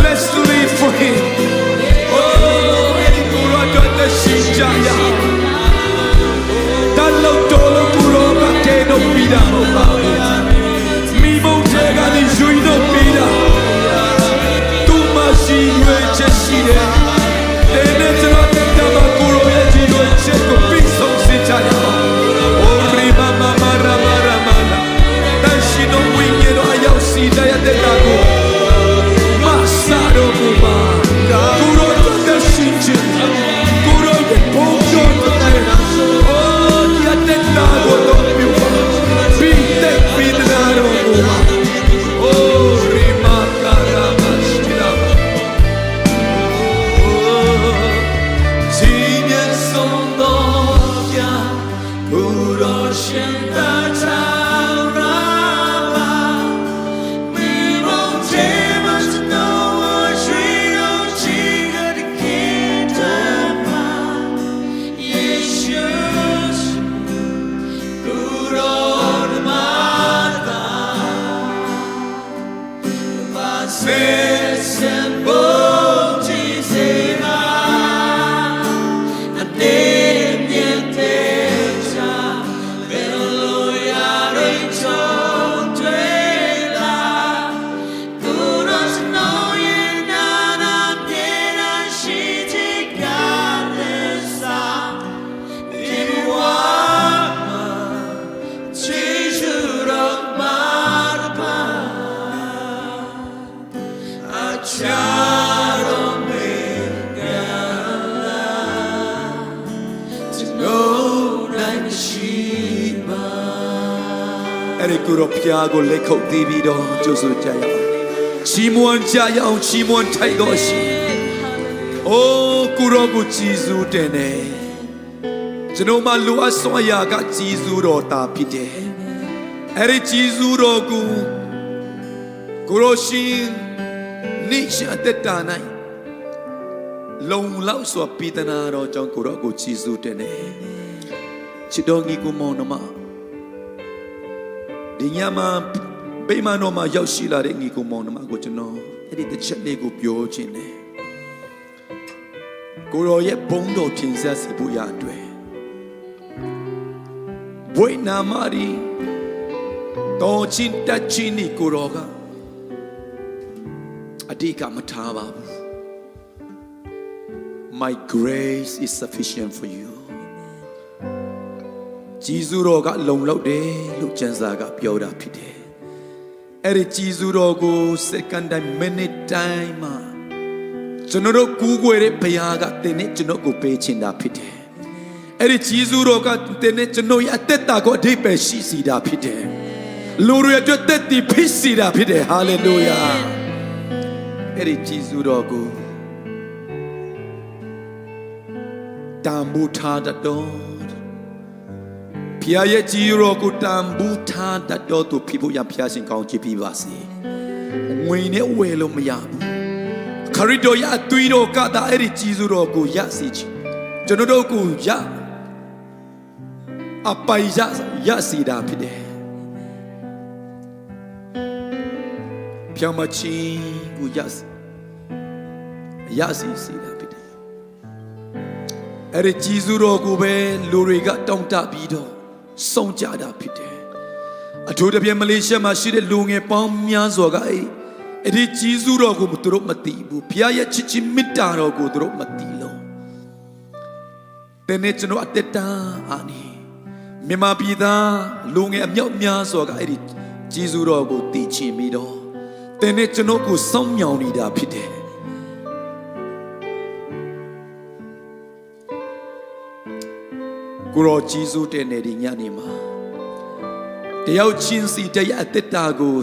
Let's live for him. Oh,အဲ့ဒီကိုတော့ဖျားကိုလက်ခုပ်တီးပြီးတော့ကြိုးဆိုကြရအောင်ချီးမွမ်းကြရအောင်ချီးမွမ်းထိုက်တော်ရှိအိုးကိုရောကိုကြည်စုတင်တယ်ကျွန်တော်မှလူအစွမ်းရာကကြည်စုတော်တာဖြစ်တယ်အဲ့ဒီကြည်စုတော်ကိုကိုရောရှင်နိရှအတ္တနိုင်လုံလောက်စွာပြည်တနာတော်ကြောင့်ကိုရောကိုကြည်စုတင်တယ်ချစ်တော်ညီကိုမောင်နှမ ဒီညမှာဗိမာန်တော်မှာရောက်ရှိလာတဲ့ညီကိုမောင်နှမကိုကျွန်တော်အဲ့ဒီတစ်ချက်လေးကိုပြောခြင်းတယ်ကိုရောရဲ့ဘုံတော်ထင်ရှားစီဖို့ရအတွက်ဘွေနာမာရီတော်ချင်းတချင်းနီကိုရောကအတိကမထားပါဘူး My grace is sufficient for you ဂျေဇုတော်ကလုံလောက်တယ်လို့ကျမ်းစာကပြောတာဖြစ်တယ်အဲ့ဒီဂျေဇုတော်ကို second time minute time မှာကျွန်တော်တို့ကူးကွယ်တဲ့ဘုရားကသင်နဲ့ကျွန်တော်ကိုပေးချင်တာဖြစ်တယ်အဲ့ဒီဂျေဇုတော်ကသင်နဲ့ကျွန်တော်ရဲ့အသက်တာကိုအဓိပ္ပာယ်ရှိစေတာဖြစ်တယ်လူတွေအတွက်သက်တည်ဖြစ်စေတာဖြစ်တယ်ဟာလေလုယာအဲ့ဒီဂျေဇုတော်ကိုတန်ဖိုးထားတတ်တော်ဖျားရဲ့ကြီးရောကိုတန်ဖိုးထားတတ်တော်သူဖြစ်ဖို့ရဖျားရှင်ကောင်းချီးပေးပါစေငွေနဲ့ဝယ်လို့မရဘူးခရစ်တော်ရဲ့အသွေးတော်ကသာအဲ့ဒီကြီးစုတော်ကိုရစေချင်ကျွန်တော်တို့ကိုရအပိုင်ရစေတာဖြစ်တယ်ဖြောင်းမချင်းကိုရစေစေတာဖြစ်တယ်အဲ့ဒီကြီးစုတော်ကိုပဲလူတွေကတောင်းတပြီးတော့စုံကြတာဖြစ်တယ်အထူးသဖြင့်မလေးရှားမှာရှိတဲ့လူငယ်ပေါင်းများစွာကအဲ့ဒီဂျေဇုတော်ကိုသူတို့မသိဘူးဘုရားရဲ့ချစ်ချင်းမေတ္တာတော်ကိုသူတို့မသိလို့တဲ့နေ့ကျွန်တော်အသက်တာအာနေမြန်မာပြည်သားလူငယ်အမြောက်များစွာကအဲ့ဒီဂျေဇုတော်ကိုသိချင်ပြီးတော့တဲ့နေ့ကျွန်တော်ကိုစောင့်မျှော်နေတာဖြစ်တယ်ကိုရောဂျေဇုတဲ့နေ့ဒီညနေမှာတယောက်ချင်းစီတရားအသက်တာကို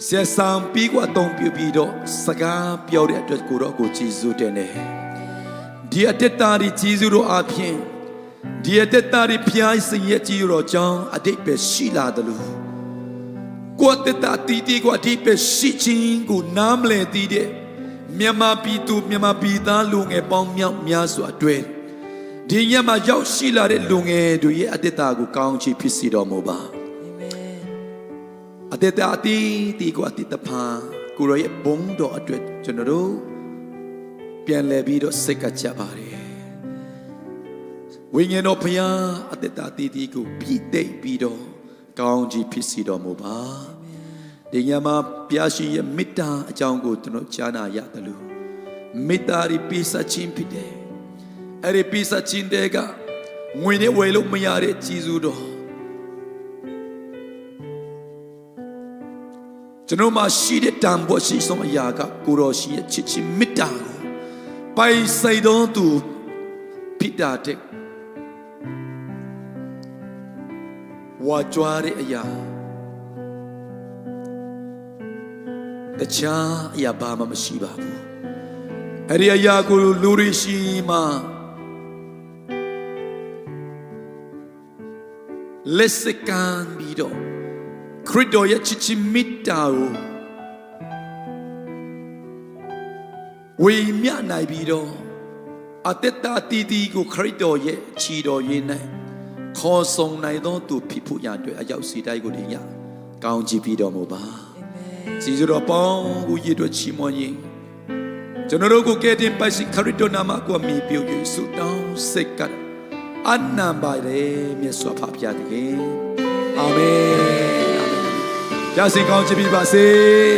ဆက်ဆံပြီးကွာတုံပြပြီးတော့စကားပြောတဲ့အတွက်ကိုတော့ကိုဂျေဇုတင်တယ်ဒီအသက်တာဒီဂျေဇုတော်အပြင်ဒီအသက်တာဒီဖျားရှင်ရဲ့ကြီးတော်ကြောင့်အတိတ်ပဲရှိလာတယ်လို့ကိုအသက်တာတီးကွာအတိတ်ပဲရှိချင်းကိုနားမလည်သေးတဲ့မြန်မာပြည်သူမြန်မာပြည်သားလူငယ်ပေါင်းမြောက်များစွာတွေ့ဒီညမှာရောက်ရှိလာတဲ့လူငယ်တွေရဲ့အသက်တာကိုကောင်းချီးဖြစ်စေတော်မူပါအသက်တာတီကိုအတိတဖာကိုရောရဲ့ဘုံတော်အတွက်ကျွန်တော်တို့ပြန်လည်ပြီးတော့စိတ်ကကြပါတယ်ဝိညာဉ်တော်ဘုရားအသက်တာတီကိုပြီးသိမ့်ပြီးတော့ကောင်းကြီးဖြစ်စီတော်မူပါဒီညမှာဘုရားရှင်ရဲ့မေတ္တာအကြောင်းကိုကျွန်တော်ကြားနာရတယ်လို့မေတ္တာရီပေးစခြင်းဖြစ်တယ်အဲ့ဒီပေးစခြင်းတွေကငွေနဲ့ဝယ်လို့မရတဲ့ဂျေဇုတော်ကျွန်တော်မှာရှိတဲ့တန်ဖိုးရှိဆုံးအရာကကိုရောရှိရဲ့ချစ်ချင်းမေတ္တာကိုပိုင်ဆိုင်တော်သူဖြစ်တာတဲ့ဝါကြွားတဲ့အရာတခြားအရာဘာမှမရှိပါဘူးအဲ့ဒီအရာကိုလူတွေရှိမှလက်စကန်ပြီးတော့ခရစ်တော်ရဲ့ချစ်ချင်းမေတ္တာကိုဝေမျှနိုင်ပြီးတော့အသက်တာတည်တည်ကိုခရစ်တော်ရဲ့ခြေတော်ရင်း၌ခေါ်ဆောင်နိုင်သောသူဖြစ်ဖို့ရအတွက်အရောက်စီတိုင်းကိုဒီညကောင်းချီးပြီးတော်မူပါဂျေဇုတော်ပေါင်းကိုရည်တွက်ချီးမွမ်းရင်ကျွန်တော်တို့ကိုကယ်တင်ပါရှိခရစ်တော်နာမကိုမြည်ပြု၍ဆုတောင်းစိတ်ကအနံပါလေမြတ်စွာဘုရားတည်းအာမင်ရရှိကောင်းချီးပြီးပါစေ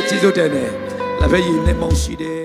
ကျေးဇူးတင်တယ်လက်ဖက်ရည်နဲ့မောင်ရှိတယ်